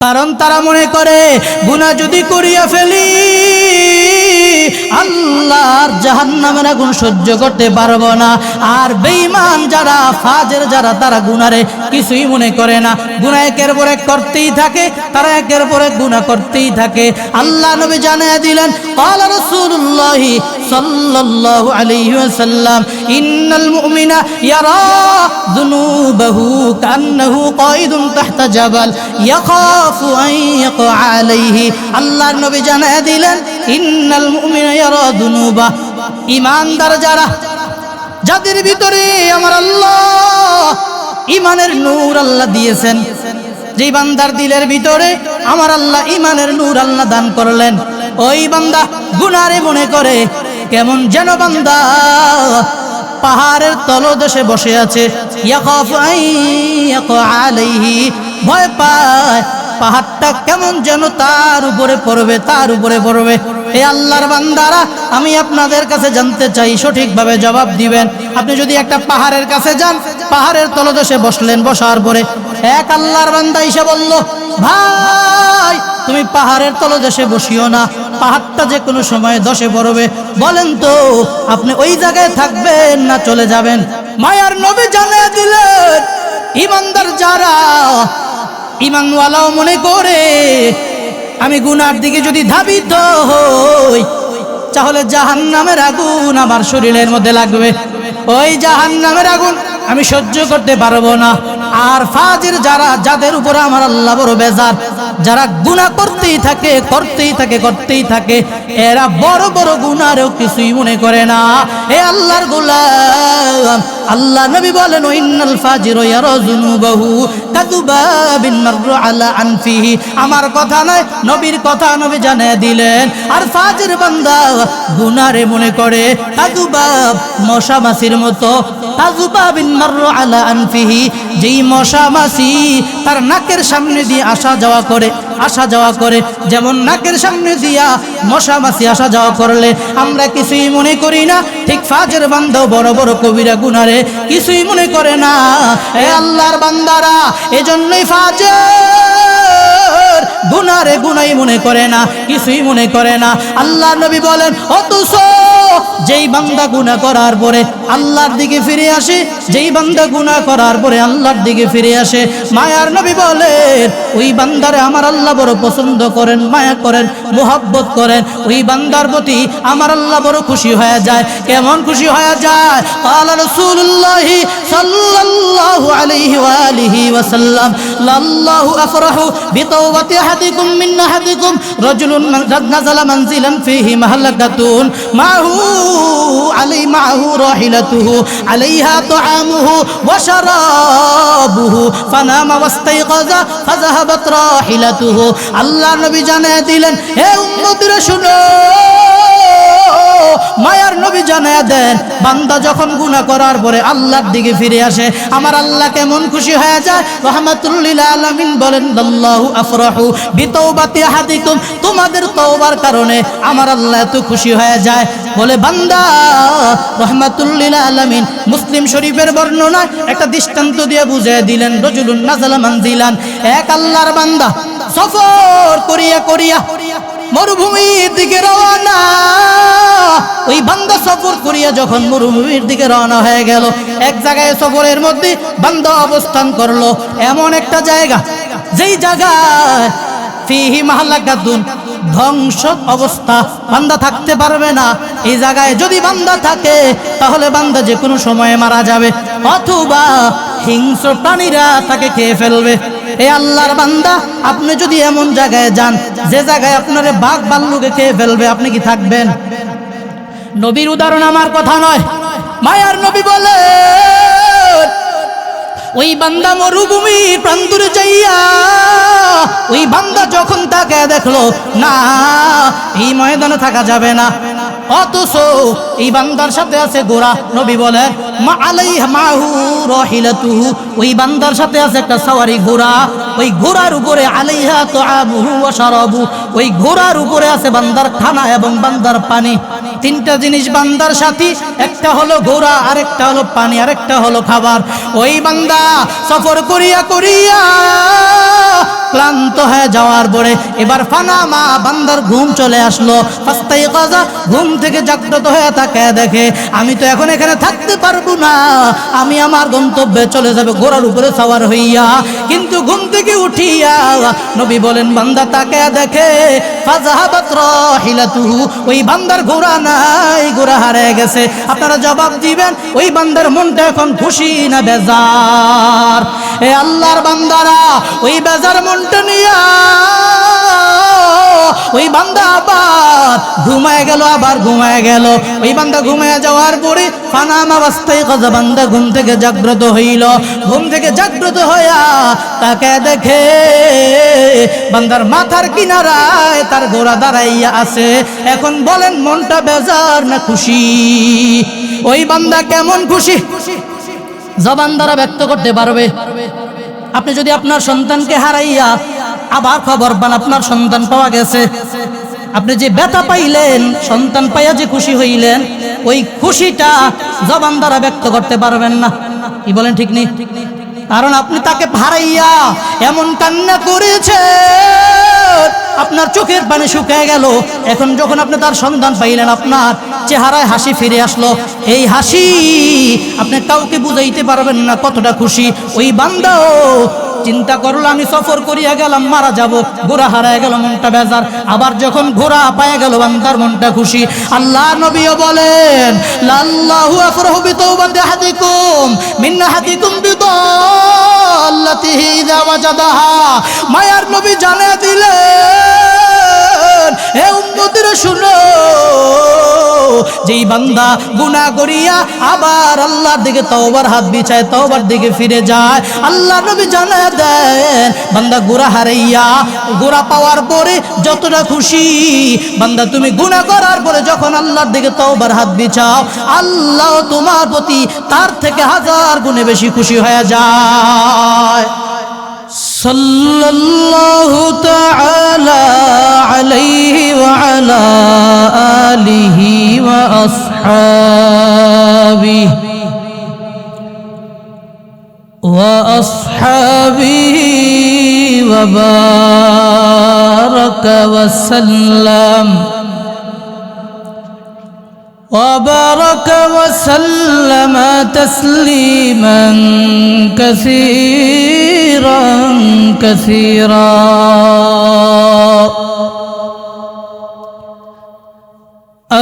কারণ তারা মনে করে গুনাহ যদি করিয়া ফেলি আল্লাহর জাহান্নামের আগুন সহ্য করতে পারবো না। আর বেঈমান যারা, ফাজের যারা, তারা গুনারে কিছুই মনে করে না, গুনাহ একের পর এক করতেই থাকে, তারা একের পর এক গুনাহ করতেই থাকে। আল্লাহ নবী জানিয়ে দিলেন, ক্বালা রাসূলুল্লাহ সাল্লাল্লাহু আলাইহি ওয়াসাল্লাম, ইন্নাল মুমিনা ইয়ারা যুনুবাহু কান্নাহু কায়িদুন তাহতা জাবাল ইয়াখাফু আন ইয়াকা আলাইহি। আল্লাহর নবী জানিয়ে দিলেন, ইন্নাল মুমিনা ইয়ারা যুনুবা, ঈমানদার যারা, যাদের ভিতরে আমার আল্লাহ ঈমানের নূর আল্লাহ দিয়েছেন, যে বান্দার দিলের ভিতরে আমার আল্লাহ ঈমানের নূর আল্লাহ দান করলেন, ওই বান্দা গুনারে মনে করে কেমন যেন বান্দা পাহাড়ের তলদেশে বসে আছে, ইয়াখাফু আন ইয়াকা আলাইহি, ভয় পায় পাহাড়টা কেমন যেন তার উপরে পড়বে, তার উপরে পড়বে। হে আল্লাহর বান্দারা, আমি আপনাদের কাছে জানতে চাই, সঠিকভাবে জবাব দিবেন। আপনি যদি একটা পাহাড়ের কাছে যান, পাহাড়ের তলদেশে বসলেন, বসার পরে এক আল্লাহর বান্দা এসে বলল, ভাই তুমি পাহাড়ের তলদেশে বসিও না, পাহাড়টা যে কোনো সময় ধসে পড়বে, বলেন তো আপনি ওই জায়গায় থাকবেন না চলে যাবেন? মায়ার নবী জানিয়ে দিলেন, ঈমানদার যারা, ঈমানওয়ালাও মনে করে আমি গুনার দিকে যদি ধাবিত হই তাহলে জাহান্নামের আগুন আমার শরীরের মধ্যে লাগবে, ওই জাহান্নামের আগুন আমি সহ্য করতে পারবো না। আর ফাজির যারা, যাদের উপরে আমার আল্লাহ বড় বেজার, যারা গুনাহ করতেই থাকে, করতেই থাকে, করতেই থাকে, এরা বড় বড় গুনারেও কিছুই মনে করে না। হে আল্লাহর গোলাম, আল্লাহ নবী বলেন, ইন্নাল ফাজিরা ইয়ারা যুনুবাহু কাযুবাবিন মাররা আলা আনফিহি। আমার কথা নয়, নবীর কথা নবী জানিয়ে দিলেন। আর ফাজির বান্দা গুনারে মনে করে কাযুবাব, মশা মাছির মতো, কাযুবাবিন মাররা আলা আনফিহি, যেই মশা মাছি তার নাকের সামনে দিয়ে আসা যাওয়া করে, আসা যাওয়া করে, যেমন নাকের সামনে দিয়া মশা মাছি আসা যাওয়া করলে আমরা কিছুই মনে করি না, ঠিক ফাজের বান্দাও বড় বড় কবিরা গুনারে কিছুই মনে করে না। এ আল্লাহর বান্দারা, এজন্যই ফাজের গুনারে গুনাই মনে করে না, কিছুই মনে করে না। আল্লাহর নবী বলেন, অথচ যেই বান্দা গুনাহ করার পরে আল্লাহর দিকে ফিরে আসে, যেই বান্দা গুনাহ করার পরে আল্লাহর দিকে ফিরে আসে, মায়ার নবী বলেন, ওই বান্দারে আমার আল্লাহ বড় পছন্দ করেন, মায়া করেন, মুহাব্বত করেন, ওই বান্দার প্রতি আমার আল্লাহ বড় খুশি হয়ে যায়। কেমন খুশি হয়ে যায়? ক্বালা রাসূলুল্লাহ সাল্লাল্লাহু আলাইহি ওয়া আলিহি ওয়াসাল্লাম, লাল্লাহু আফরাহু বিতাওবাতি আহাদিকুম মিন আহাদিকুম রাজুলুন নাযালা মানজিলান ফীহি মাহলাকাতুন মাহু আলাই মাহু রাহিলাতুহু আলাইহা তুআমুহু ওয়া শারাবুহু ফানামা ওয়াস্তাইকাযা ফাযাহাবাত রাহিলাতুহু। আল্লাহ নবী জানিয়ে দিলেন, হে উম্মতিরা শুনো, মায়ার নবী জানিয়ে দেন, বান্দা যখন গুনাহ করার পরে আল্লাহর দিকে ফিরে আসে, আমার আল্লাহ কেমন খুশি হয়ে যায়। রাহমাতুল লিল আলামিন বলেন, আল্লাহু আফরাহু বিতাওবাতি আহাদিকুম, তোমাদের তওবার কারণে আমার আল্লাহ এত খুশি হয়ে যায়। বলে বান্দা, রাহমাতুল লিল আলামিন মুসলিম শরীফের বর্ণনায় একটা দৃষ্টান্ত দিয়ে বুঝিয়ে দিলেন, রাজুলুন নাযালা মানজিলান, এক আল্লাহর বান্দা সফর করিয়া করিয়া মরুভূমির দিকে রওনা। ওই বান্দা সফর করিয়া যখন মরুভূমির দিকে রওনা হয়ে গেল, এক জায়গায় সফরের মধ্যে বান্দা অবস্থান করলো, এমন একটা জায়গা, যেই জায়গায় ফিহি মাহলাকাতুন, ধ্বংস অবস্থা, বান্দা থাকতে পারবে না। এই জায়গায় যদি বান্দা থাকে তাহলে বান্দা যে কোনো সময়ে মারা যাবে, অথবা হিংস্র প্রাণীরা তাকে খেয়ে ফেলবে। এ আল্লাহর বান্দা, আপনি যদি এমন জায়গায় যান যে জায়গায় আপনারে বাঘ ভাল্লুকে খেয়ে ফেলবে, আপনি কি থাকবেন? নবীর উদাহরণ, আমার কথা নয়, মায়ার নবী বলে, ওই বান্দা মরুভূমির প্রান্তরে যাইয়া ওই বান্দা যখন তাকে দেখলো, না এই ময়দানে থাকা যাবে না, অথচ এই বান্দার সাথে আছে ঘোড়া। নবী বলেন, মা আলাইহা মাহু রাহিলাতুহু, ওই বান্দার সাথে আছে একটা সওয়ারি ঘোড়া, ওই ঘোড়ার উপরে আলাইহা তুআমুহু ওয়া শারাবু, ওই ঘোড়ার উপরে আছে বান্দার খানা এবং বান্দার পানি। তিনটা জিনিস বান্দার সাথী, একটা হলো ঘোড়া, আরেকটা হলো পানি, আরেকটা হলো খাবার। ওই বান্দা সফর করিয়া করিয়া ক্লান্ত হয়ে যাওয়ার পরে এবার ফানামা, বান্দার ঘুম চলে আসলো। ফাস্তাই কাজা, ঘুম থেকে জাগ্রত হয়ে তাকায় দেখে আমি তো এখন এখানে থাকতে পারবো না, আমি আমার গন্তব্যে চলে যাবে ঘোড়ার উপরে সওয়ার হইয়া। কিন্তু ঘুম থেকে উঠিয়া নবী বলেন বান্দা তাকায় দেখে ফাযাহাবাত রাহিলাতুহু, ওই বান্দার ঘোড়া নাই, ঘোড়া হারিয়ে গেছে। আপনারা জবাব দিবেন ওই বান্দার মনটা এখন খুশি না বেজার? এ আল্লাহর বান্দারা, ওই বেজার মনটা নিয়া ওই বান্দা আবার ঘুমায় গেল, আবার ঘুমায় গেল। ওই বান্দা ঘুমায় যাওয়ার পরে ফানামা অবস্থায় কাজা, বান্দা ঘুম থেকে জাগ্রত হইল। ঘুম থেকে জাগ্রত হইয়া তাকে দেখে বান্দার মাথার কিনারায় তার ঘোড়া দাঁড়াইয়া আছে। এখন বলেন মনটা বেজার না খুশি? ওই বান্দা কেমন খুশি জবান দ্বারা ব্যক্ত করতে পারবে? আপনি যদি আপনার সন্তানকে হারাইয়া আবার খবর পান আপনার সন্তান পাওয়া গেছে, আপনি যে ব্যথা পাইলেন, সন্তান পাইয়া যে খুশি হইলেন, ওই খুশিটা জবান দ্বারা ব্যক্ত করতে পারবেন না। কি বলেন, ঠিক নেই? কারণ আপনি তাকে হারাইয়া এমন কান্না করেছে, আপনার চোখের পানি শুকিয়ে গেল। এখন যখন আপনি তার সন্ধান পাইলেন, আপনার চেহারায় হাসি ফিরে আসলো। এই হাসি আপনি কাউকে বুঝাইতে পারবেন না কতটা খুশি। ওই বান্দাও চিন্তা করলো আমি সফর করিয়া গেলাম, মারা যাব, ঘোড়া হারায় গেল, মনটা বেজার। আবার যখন ঘোড়া পায়ে গেল, বান্দার মনটা খুশি। আল্লাহ নবীও বলেন লাল্লাহু আফরাহু বিতাওবাতি আহাদিকুম মিন আহাদিকুম বিদাল্লাতিহি ইযা ওয়াজাদাহা। মায়ার নবী জানিয়ে দিলেন, হে উম্মতিরা শুনো, যেই বান্দা গুনাহ করিয়া আবার আল্লাহর দিকে তওবার হাত বিছায়, তওবার দিকে ফিরে যায়, আল্লাহ নবী জানায় দেন বান্দা ঘোড়া হারাইয়া ঘোড়া পাওয়ার পরে যতটা খুশি, বান্দা তুমি গুনাহ করার পরে যখন আল্লাহর দিকে তওবার হাত বিছাও, আল্লাহ তোমার প্রতি তার থেকে 1000 গুণে বেশি খুশি হয়ে যায়। সাল্লাল্লাহু তাআলা আলাইহি ওয়া আলা আলিহি ওয়া আসহাবিহি ওয়া বারাকা ওয়া সাল্লাম وبارك وسلم تسليما كثيرا كثيرا.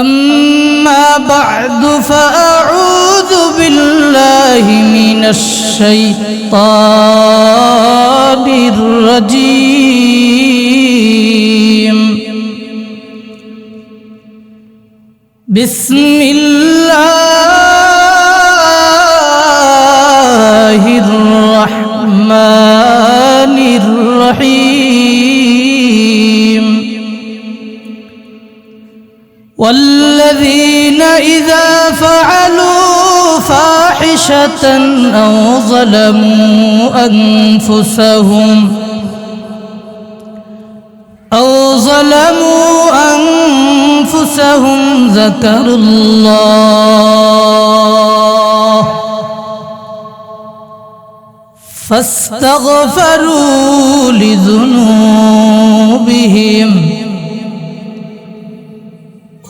أما بعد فأعوذ بالله من الشيطان الرجيم. بسم الله الرحمن الرحيم. والذين إذا فعلوا فاحشة أو ظلموا أنفسهم ذكروا الله فاستغفروا لذنوبهم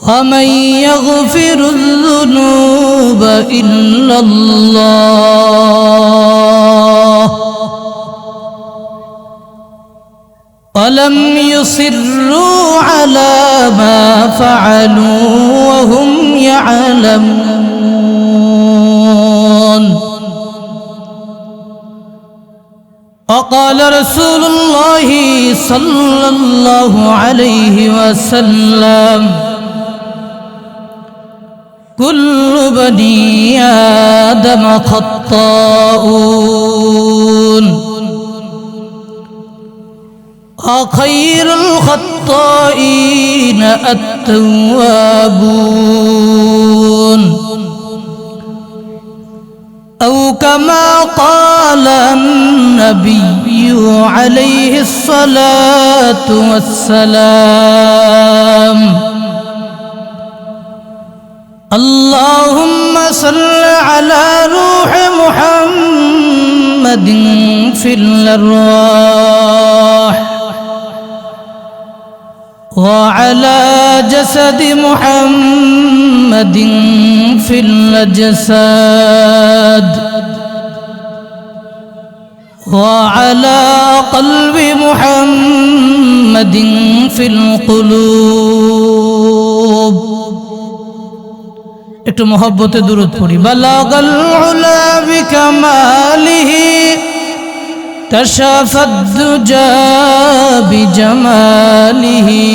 ومن يغفر الذنوب إلا الله ولم يصروا على ما فعلوا وهم يعلمون. وقال رسول الله صلى الله عليه وسلم كل بني آدم خطاؤون وخير الخطائين التوابون أو كما قال النبي عليه الصلاة والسلام. محمد في الأرواح وعلى جسد محمد في الأجساد وعلى قلب محمد في القلوب একটু মহব্বতে দুরূদ পড়ি বালাগাল উলা বিকামালিহি কাশাফাদ দুজা বিজামালিহি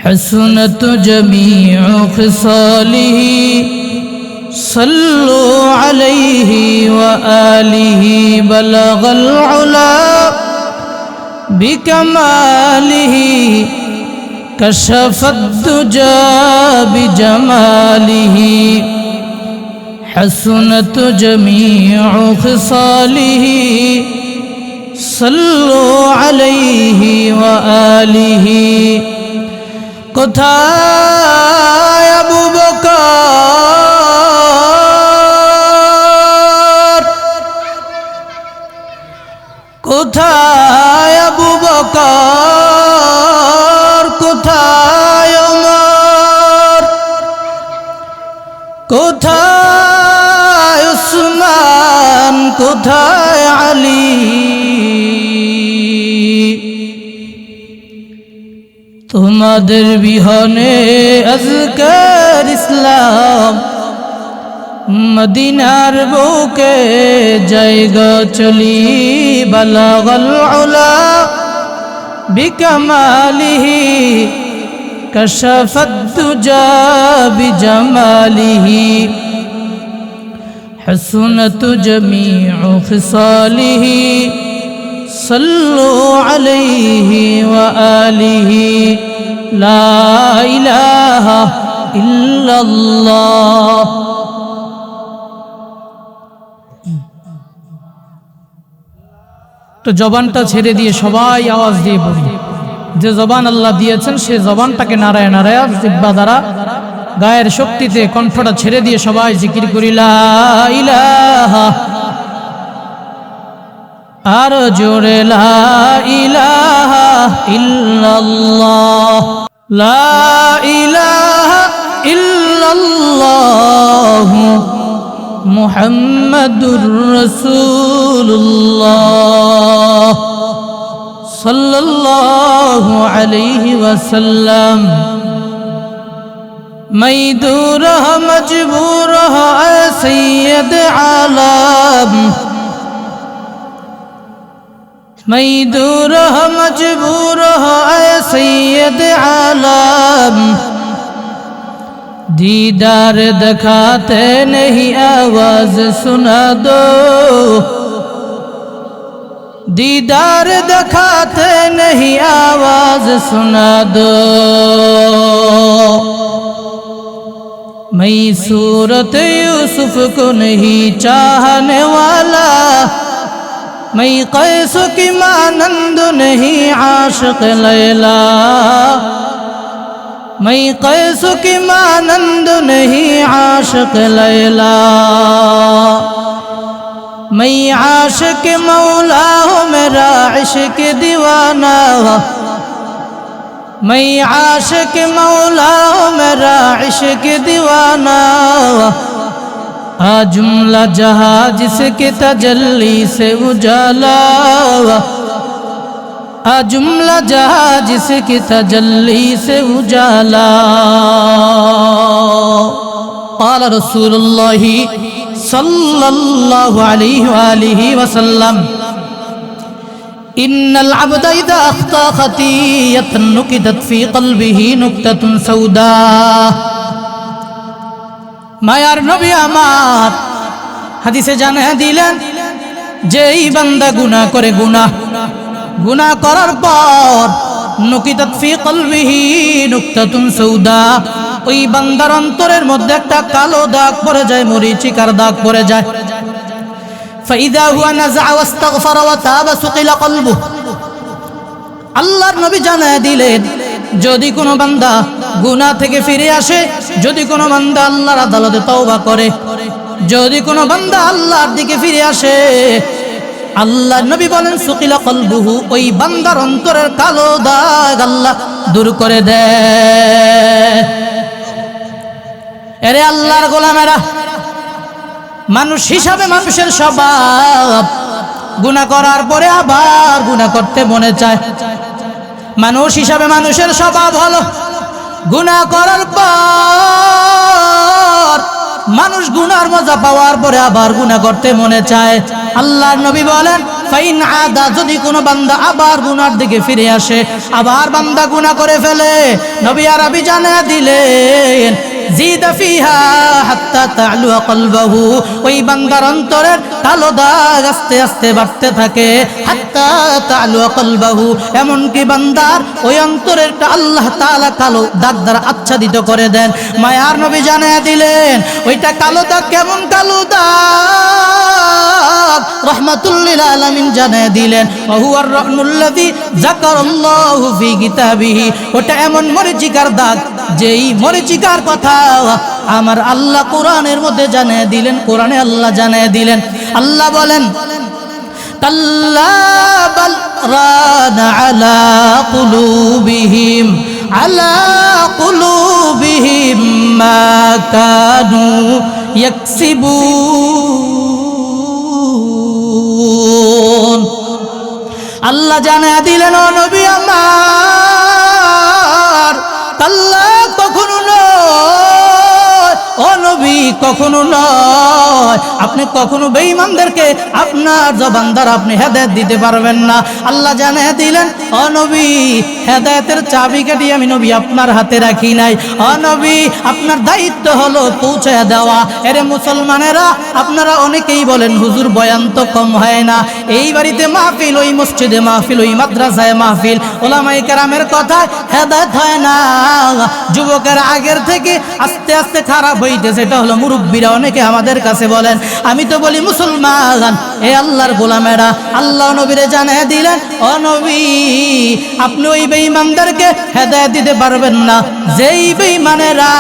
হাসনাত জামিউ খিসালিহি সাল্লু আলাইহি ওয়া আলিহি বালাগাল উলা বিকামালিহি كشف الدجى بجماله حسنت جميع خصاله صلوا عليه وآله কোথায় আবু বকর কোথায় আবু বকর কোথায় ওমর কোথায় উসমান কোথায় আলী তোমাদের বিহনে আজকার ইসলাম মদিনার বুকে জায়গা চলি বালাগাল উলা বিকামালিহি কাশাফাদ দুজা বিজামালিহি হাসনাত জামিউ খিসালিহি সাল্লু আলাইহি ওয়া আলিহি লা ইলাহা ইল্লাল্লাহ তো জবানটা ছেড়ে দিয়ে সবাই আওয়াজ দিয়ে বলি যে জবান আল্লাহ দিয়েছেন সে জবানটাকে নারায় নারায় জিহ্বা দ্বারা গায়ের শক্তিতে কণ্ঠটা ছেড়ে দিয়ে সবাই জিকির করি লা ইলাহা আর জোরে লা ইলাহা ইল্লাল্লাহ লা ইলাহা ইল্লাল্লাহ মুহাম্মাদুর রাসূলুল্লাহ সাল্লাল্লাহু আলাইহি ওয়াসাল্লাম मैं दूर मजबूर सैयद आलम मैं दूर मजबूर सैयद आलम दीदार दिखाते नहीं आवाज सुना दो दीदार दिखाते नहीं आवाज सुना दो मैं सूरत यूसुफ को नहीं चाहने वाला मैं कैस की मानंद नहीं आशिक लैला मैं कैस की मानंद नहीं आशिक लैला मैं आशिक मौला हूँ मेरा इश्क दीवाना मैं आशिक मौला हूँ मेरा इश्क दीवाना आज जुमला जहाँ जिसके तजल्ली से उजाला आज जुमला जहाँ जिसकी तजल्ली से उजाला قال رسول الله صلى الله عليه وآله وسلم إن العبد إذا أخطأ خطيئة نكتت في قلبه نكتة سوداء মায়ার নবী আমার হাদিসে জানিয়ে দিলেন যে এই বান্দা গুনাহ করে গুনাহ করার পর নুকিতাত ফি কলবিহি নুকতাতুন সাউদা ওই বান্দার অন্তরের মধ্যে একটা কালো দাগ পড়ে যায় মরিচিকার দাগ পড়ে যায় ফাইদা হুয়া নাযা ওয়াস্তাগফারা ওয়া তাবা সুকিলা কলবুহু আল্লাহর নবী জানিয়ে দিলেন যদি কোনো বান্দা গুনাহ থেকে ফিরে আসে যদি কোনো বান্দা আল্লাহর আদালতে তওবা করে যদি কোনো বান্দা আল্লাহর দিকে ফিরে আসে, আল্লাহ নবী বলেন সুকিলা কলবুহু, ওই বান্দার অন্তরের কালো দাগ আল্লাহ দূর করে দেয়। এরে আল্লাহর গোলামেরা, মানুষ হিসাবে মানুষের স্বভাব গুনাহ করার পরে আবার গুনাহ করতে মনে চায়। মানুষ হিসাবে মানুষের স্বভাব হলো গুনাহ করার পর মানুষ গুনার মজা পাওয়ার পরে আবার গুনাহ করতে মনে চায়। আল্লাহর নবী বলেন ফাইন আদা, যদি কোনো বান্দা আবার গুনার দিকে ফিরে আসে, আবার বান্দা গুনাহ করে ফেলে, নবী আরবি জানিয়ে দিলেন জিদা ফিহা হাত্তা তা'লু কলবহু, ওই বান্দার অন্তরের কালো দাগ আস্তে আস্তে বাড়তে থাকে। হাত্তা তা'লু কলবহু, এমন কি বান্দার ওই অন্তরেরটা আল্লাহ তাআলা কালো দাগ দ্বারা আচ্ছাদিত করে দেন। মায়ার নবী জানিয়ে দিলেন ওইটা কালো দাগ কেমন কালো দাগ, রাহমাতুল লিল আলামিন জানিয়ে দিলেন ওহুয়ার রাহনুল্লাযী যাকারাল্লাহু ফি কিতাবিহি, ওটা এমন মরিচিকার দাগ যেই মরিচিকার কথা আমার আল্লাহ কোরআনের মধ্যে জানিয়ে দিলেন, কোরআনে আল্লাহ জানিয়ে দিলেন। আল্লাহ বলেন কাল্লা বাল রানা আলা কুলুবিহিম মা কানু ইয়াকসিবুন। আল্লাহ জানিয়ে দিলেন ও নবী আমার, কাল্লা কখনো নয়, ও নবী কখনো নয়, আপনি কখনো বেঈমানদেরকে আপনার জবান দ্বারা আপনি হেদায়েত দিতে পারবেন না। আল্লাহ জানিয়ে দিলেন ও নবী, হেদায়েতের চাবিকাঠি আমি নবী আপনার হাতে রাখি নাই। ও নবী, আপনার দায়িত্ব হলো পৌঁছে দেওয়া। এরে মুসলমানেরা, আপনারা অনেকেই বলেন হুজুর বয়ান তো কম হয় না, এই বাড়িতে মাহফিল, ওই মসজিদে মাহফিল, ওই মাদ্রাসায় মাহফিল, ওলামায়ে কেরামের কথায় হেদায়েত হয় না। যুবকেরা আগের থেকে আস্তে আস্তে খারাপ হইতেছে, এটা হলো মুরব্বীরা অনেকে আমাদের কাছে বলেন। আমি তো বলি মুসলমান, এ আল্লাহর গোলামেরা, আল্লাহ নবীরে জানিয়ে দিলেন ও নবী, আপনি ওই বেঈমানদেরকে হেদায়েত দিতে পারবেন না যেই বেঈমানেরা,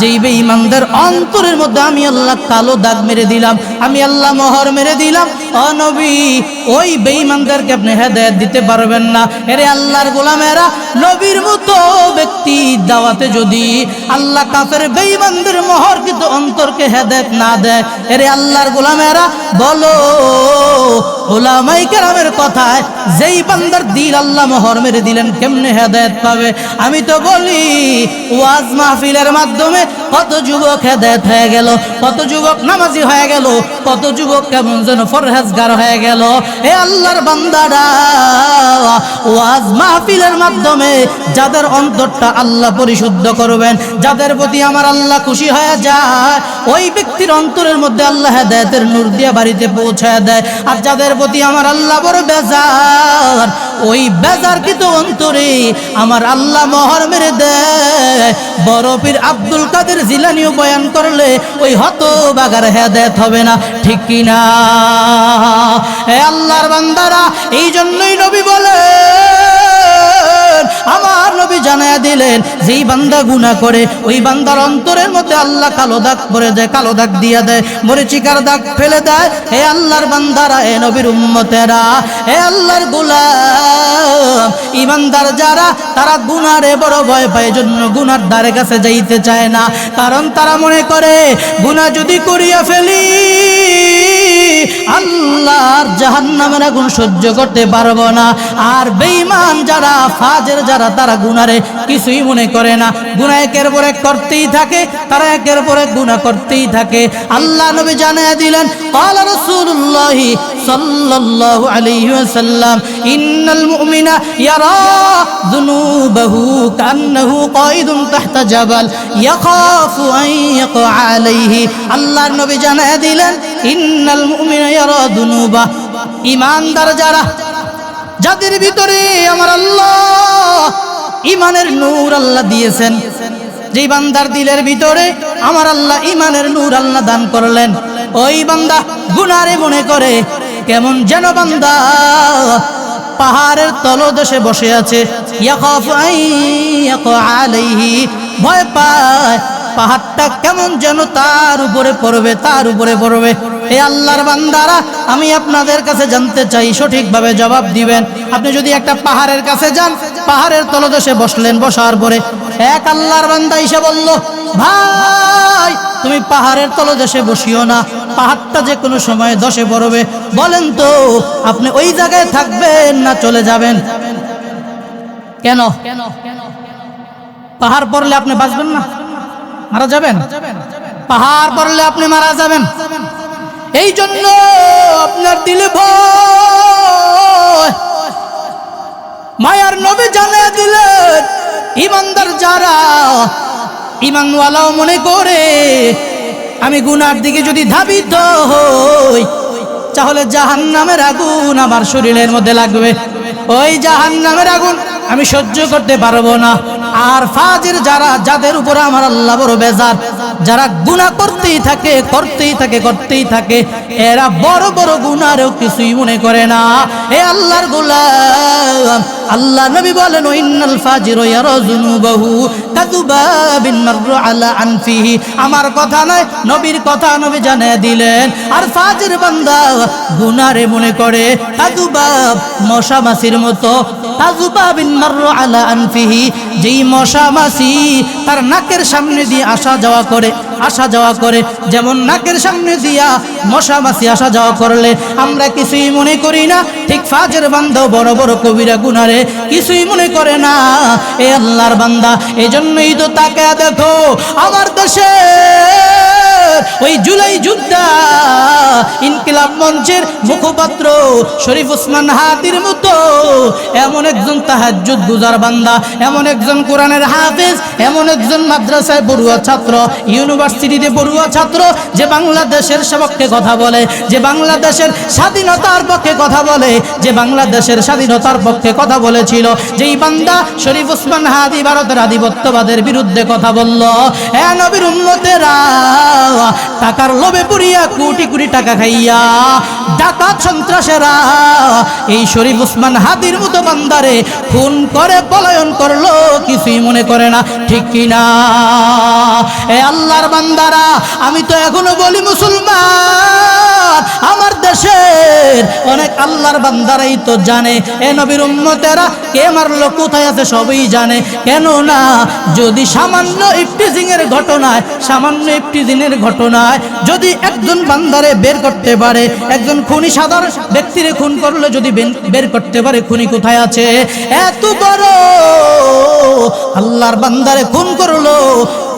যেই বেঈমানদের অন্তরের মধ্যে আমি আল্লাহ কালো দাগ মেরে দিলাম, আমি আল্লাহ মোহর মেরে দিলাম। ও নবী, ওই বেঈমানদেরকে আপনি হেদায়েত দিতে পারবেন না। এরে আল্লাহর গোলামেরা, নবীর মতো ব্যক্তি দাওয়াতে যদি আল্লাহ কাফের বেঈমানদের মোহর কিন্তু অন্তরকে হেদায়েত না দেয়, এরে আল্লাহর গোলামেরা বলো, ওলামায়ে কেরামের কথায় যেই বান্দার দিল আল্লাহ মোহর মেরে দিলেন কেমনে হেদায়েত পাবে? আমি তো বলি ওয়াজ মাহফিলের মাধ্যমে কত যুবক হেদায়েত হয়ে গেল, কত যুবক নামাজি হয়ে গেল, কত যুবক কেমন যেন ফরহেজগার হয়ে গেল। এ আল্লাহর বান্দারা, ওয়াজ মাহফিলের মাধ্যমে যাদের অন্তরটা আল্লাহ পরিশুদ্ধ করবেন, যাদের প্রতি আমার আল্লাহ খুশি হয়ে যায়, ওই ব্যক্তির অন্তরের মধ্যে আল্লাহ হেদায়েতের নূর দিয়ে বাড়িতে পৌঁছায় দেয়। আর যাদের প্রতি আমার আল্লাহ বড় বেজার, ওই বেজারকৃত অন্তরে আমার আল্লাহ মোহর মেরে দেয়। বড় পীর আব্দুল কাদের জিলানীও বয়ান করলে ওই হতভাগার হেদায়েত হবে না, ঠিক কিনা? হে আল্লাহর বান্দারা, এই জন্যই নবী বলেন, আমার নবী জানায়া দিলেন যেই বান্দা গুনাহ করে ওই বান্দার অন্তরের মধ্যে আল্লাহ কালো দাগ পড়ে যায়, কালো দাগ দিয়ে দেয়, মরিচিকার দাগ ফেলে দেয়। হে আল্লাহর বান্দারা, হে নবীর উম্মতেরা, হে আল্লাহর গোলাম, ইমানদার যারা, তারা গুনারে বড় ভয় পায়, জন্য গুনার দ্বারে কাছে যাইতে চায় না। কারণ তারা মনে করে গুনাহ যদি করিয়া ফেলি আল্লাহর জাহান্নামের আগুন সহ্য করতে পারবো না। আর বেঈমান যারা, ফাজের যারা, তারা গুনারে কিছুই মনে করে না, গুনাহ একের পর এক করতেই থাকে, তারা একের পর এক গুনাহ করতেই থাকে। আল্লাহ নবী জানিয়ে দিলেন ক্বালা রাসূলুল্লাহ সাল্লাল্লাহু আলাইহি ওয়াসাল্লাম ইন্নাল মুমিনা ইয়ারা যুনুবাহু কান্নাহু কায়দুন তাহতা জাবাল ইয়াখাফু আন ইয়াকা আলাইহি। আল্লাহর নবী জানিয়ে দিলেন ইন্নাল মুমিনা ইয়ারা যুনুবা, ঈমানদার যারা, যাদের ভিতরে আমার আল্লাহ ঈমানের নূর আল্লাহ দিয়েছেন, যেই বান্দার দিলের ভিতরে আমার আল্লাহ ঈমানের নূর আল্লাহ দান করলেন, ওই বান্দা গুনারে মনে করে কেমন যেন বান্দা পাহাড়ের তলদেশে বসে আছে, ইয়াখাফু আন ইয়াকা আলাইহি, ভয় পায় পাহাড়টা কেমন যেন তার উপরে পড়বে, তার উপরে পড়বে। এ আল্লাহর বান্দারা, আমি আপনাদের কাছে জানতে চাই, সঠিকভাবে জবাব দিবেন। আপনি যদি একটা পাহাড়ের কাছে যান, পাহাড়ের তলদেশে বসলেন, বসার পরে এক আল্লাহর বান্দা এসে বলল, ভাই তুমি পাহাড়ের তলদেশে বসিও না, পাহাড়টা যে কোনো সময় ধসে পড়বে। বলেন তো আপনি ওই জায়গায় থাকবেন না চলে যাবেন? কেন? পাহাড় পড়লে আপনি বাঁচবেন না, মারা যাবেন। পাহাড় পড়লে আপনি মারা যাবেন। এই জন্য আপনার দিলে ভয়। মায়ার নবী জানিয়ে দিলেন, ইমানদার যারা, ইমানওয়ালাও মনে করে আমি গুনার দিকে যদি ধাবিত হই, তাহলে জাহান্নামের আগুন আমার শরীরের মধ্যে লাগবে। ওই জাহান্নামের আগুন আমি সহ্য করতে পারবো না। আর ফাজির যারা, যাদের উপর আমার আল্লাহ বড় বেজার, যারা গুনাহ করতেই থাকে, করতেই থাকে, করতেই থাকে, এরা বড় বড় গুনাহও কিছুই মনে করে না। হে আল্লাহর গোলাম, আল্লাহ নবী বলেন, ইন্নাল ফাজিরা ইয়ারা যুনুবাহু কাযুবাবিন মাররা আলা আনফিহি। আমার কথা নয়, নবীর কথা নবী জানিয়ে দিলেন। আর ফাজির বান্দা গুনারে মনে করে কাযুবাব, মশা মাছির মতো। কাযুবাবিন মাররা আলা আনফিহি, যেই মশা মাছি তার নাকের সামনে দিয়ে আসা যাওয়া করে, আসা যাওয়া করে। যেমন নাকের সামনে দিয়া মশা মাছি আসা যাওয়া করলে আমরা কিছুই মনে করি না, ঠিক ফাজির বান্দা বড় বড় কবিরা গুনারে কিছুই মনে করে না। এ আল্লাহর বান্দা, এজন্যই তো তাকে দেখো আমার দেশে ওই জুলাই যোদ্ধা ইনকিলাব মঞ্চের মুখপাত্র শরীফ ওসমান হাদির মতো এমন একজন তাহাজ্জুদ গুজার বান্দা, এমন একজন কোরআনের হাফেজ, এমন একজন মাদ্রাসায় পড়ুয়া ছাত্র, ইউনিভার্সিটিতে পড়ুয়া ছাত্র, যে বাংলাদেশের পক্ষে কথা বলে, যে বাংলাদেশের স্বাধীনতার পক্ষে কথা বলে, যে বাংলাদেশের স্বাধীনতার পক্ষে কথা বলেছিল, যেই বান্দা শরীফ ওসমান হাদি ভারতের আধিপত্যবাদের বিরুদ্ধে কথা বলল। এ নবীর উম্মতেরা, টাকার লোভে পড়িয়া কোটি কোটি টাকা খাইয়া ডাকাত সন্ত্রাসেরা এই শরীফ ওসমান হাদির মতো বান্দারে খুন করে পলায়ন করলো, কিছুই মনে করে না, ঠিক কিনা? এ আল্লাহর বান্দারা, আমি তো এখনো বলি মুসলমান, আমার দেশের অনেক আল্লাহর বান্দারাই তো জানে এ নবীর উম্মতেরা কে মারলো, কোথায় আছে সবই জানে। কেন না, যদি সামান্য ইফতিজিংয়ের ঘটনায়, সামান্য ইফতিজিংয়ের ঘটনায় যদি একজন বান্দারে বের করতে পারে, একজন খুনি সাধারণ ব্যক্তিরে খুন করলে যদি বের করতে পারে খুনি কোথায় আছে, এত বড় আল্লাহর বান্দারে খুন করলো,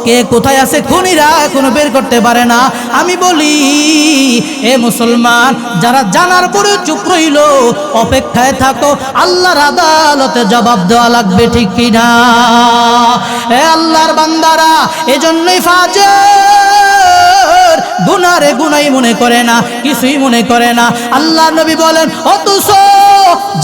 কে কোথায় আছে খুনিরা এখনো বের করতে পারে না। আমি বলি, এ মুসলমান, যারা জানার পরে চুপ রইল, অপেক্ষায় থাকো, আল্লাহর আদালতে জবাব দেওয়া লাগবে, ঠিক কিনা? এ আল্লাহর বান্দারা, এজন্যই ফাজির গুনারে গুনাই মনে করে না, কিছুই মনে করে না। আল্লাহ নবী বলেন, অথচ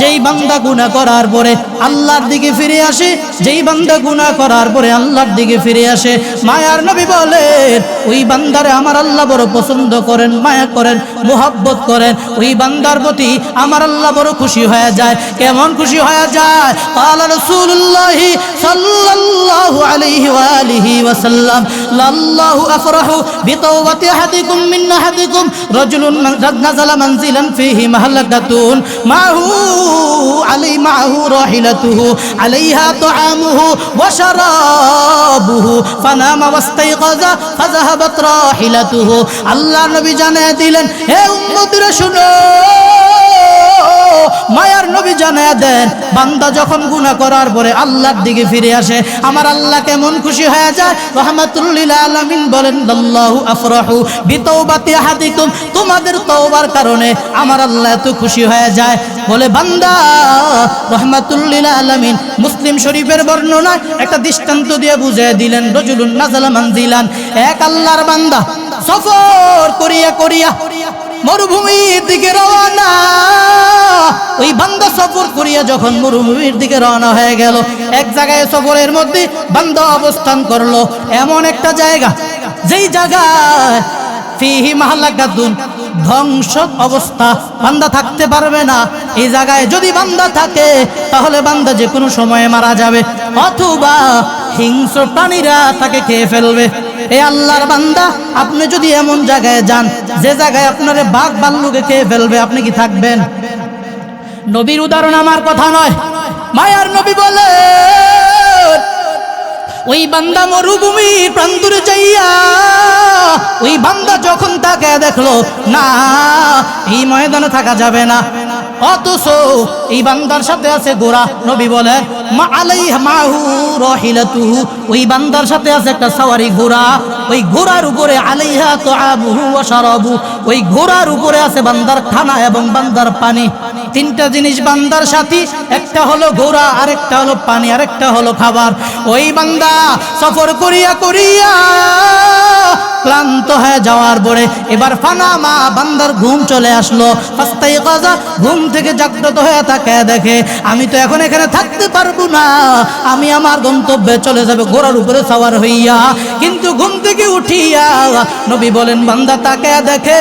যেই বান্দা গুনাহ করার পরে আল্লাহর দিকে ফিরে আসে, যেই বান্দা গুনাহ করার পরে আল্লাহর দিকে ফিরে আসে, মায়ার নবী বলেন, ওই বান্দারে আমার আল্লাহ বড় পছন্দ করেন, মায়া করেন, মুহাব্বত করেন। ওই বান্দার প্রতি আমার আল্লাহ বড় খুশি হয়ে যায়। কেমন খুশি হয়ে যায়? ক্বালা রাসূলুল্লাহ সাল্লাল্লাহু আলাইহি ওয়া আলিহি ওয়াসাল্লাম, লাল্লাহু আফরাহু বিতাওবাতি আহাদিকুম মিন আহাদিকুম রাজুলুন নাযালা মানজিলান ফীহি মাহলাকাতুন মাহু মাহু রাহিলাতুহু আলাইহা তুআমুহু ওয়া শারাবুহু ফানামা ওয়াস্তাইকাযা ফাযাহাবাত রাহিলাতুহু। আল্লাহ নবী জানিয়ে দিলেন, হে উম্মতরা শুনো, মায়ার নবী জানিয়ে দেন, বান্দা যখন গুনাহ করার পরে আল্লাহর দিকে ফিরে আসে, আমার আল্লাহ কেমন খুশি হয়ে যায়। রাহমাতুল লিল আলামিন বলেন, আল্লাহু আফরাহু বিতাওবাতি আহাদিকুম, তোমাদের তওবার কারণে আমার আল্লাহ এত খুশি হয়ে যায়। বলে বান্দা, রাহমাতুল লিল আলামিন মুসলিম শরীফের বর্ণনায় একটা দৃষ্টান্ত দিয়ে বুঝিয়ে দিলেন, রাজুলুন নাযালা মানজিলান, এক আল্লাহর বান্দা সফর করিয়া করিয়া মরুভূমির দিকে রওনা। ওই বান্দা সফর করিয়া যখন মরুভূমির দিকে রওনা হয়ে গেল, এক জায়গায় সফরের মধ্যে বান্দা অবস্থান করলো, এমন একটা জায়গা, যেই জায়গায় ফিহি মাহলাকাতুন, ধ্বংস অবস্থা, বান্দা থাকতে পারবে না। এই জায়গায় যদি বান্দা থাকে তাহলে বান্দা যে কোনো সময়ে মারা যাবে, অথবা হিংস্র প্রাণীরা তাকে খেয়ে ফেলবে। এ আল্লাহর বান্দা, আপনি যদি এমন জায়গায় যান যে জায়গায় আপনারে বাঘ ভাল্লুকে খেয়ে ফেলবে, আপনি কি থাকবেন? নবীর উদাহরণ আমার কথা নয়, মায়ার নবী বলে ওই বান্দা মরুভূমির প্রান্তরে যাইয়া ওই বান্দা যখন তাকে দেখলো না এই ময়দানে থাকা যাবে না, অথচ এই বান্দার সাথে আছে ঘোড়া। নবী বলেন মা আলাইহা মাহু রাহিলাতুহু, ওই বান্দার সাথে আছে একটা সওয়ারি ঘোড়া, ওই ঘোড়ার উপরে আলাইহা তুআবুহু ওয়া শারাবু, ওই ঘোড়ার উপরে আছে বান্দার খানা এবং বান্দার পানি। তিনটা জিনিস বান্দার সাথী, একটা হলো ঘোড়া, আরেকটা হলো পানি, আরেকটা হলো খাবার। ওই বান্দা সফর করিয়া করিয়া ক্লান্ত হয়ে যাওয়ার পরে এবার ফানামা, বান্দার ঘুম চলে আসলো। ফাস্তাইকাযা, ঘুম থেকে জাগ্রত হয়ে তাকে দেখে আমি তো এখন এখানে থাকতে পারবো না, আমি আমার গন্তব্যে চলে যাবে ঘোড়ার উপরে সওয়ার হইয়া। কিন্তু ঘুম থেকে উঠিয়া নবী বলেন বান্দা তাকে দেখে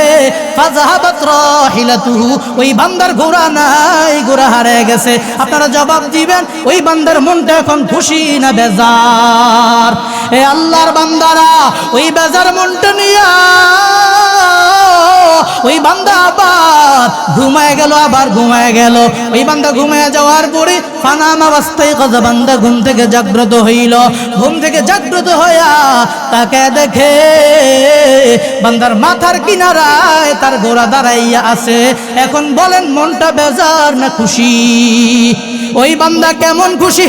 ফাযাহাবাত রাহিলাতুহু, ওই বান্দার ঘোড়া নাই, ঘোড়া হারিয়ে গেছে। আপনারা জবাব দিবেন ওই বান্দার মনটা এখন খুশি না বেজার? এ আল্লাহর বান্দারা, ওই বেজার মনটা নিয়া ওই বান্দা আবার ঘুমায় গেল, আবার ঘুমায় গেল। ওই বান্দা ঘুমায় যাওয়ার পরে ফানামা ওয়াস্তাইকাযা, বান্দা ঘুম থেকে জাগ্রত হইল। ঘুম থেকে জাগ্রত হইয়া তাকে দেখে বান্দার মাথার কিনারায় তার ঘোড়া দাঁড়াইয়া আছে। এখন বলেন মনটা বেজার না খুশি? ওই বান্দা কেমন খুশি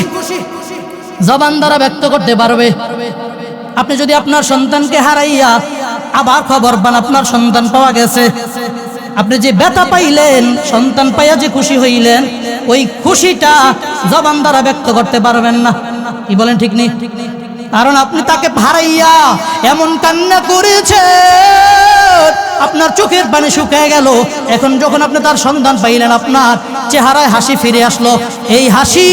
জবান দ্বারা ব্যক্ত করতে পারবে? আপনি যদি আপনার সন্তানকে হারাইয়া আবার খবর পান আপনার সন্তান পাওয়া গেছে, আপনি যে ব্যথা পাইলেন, সন্তান পাইয়া যে খুশি হইলেন, ওই খুশিটা জবান দ্বারা ব্যক্ত করতে পারবেন না। কি বলেন ঠিক নেই? কারণ আপনি তাকে হারাইয়া এমন কান্না করেছে আপনার চোখের পানি শুকিয়ে গেল। এখন যখন আপনি তার সন্ধান পাইলেন, আপনার চেহারায় হাসি ফিরে আসলো। এই হাসি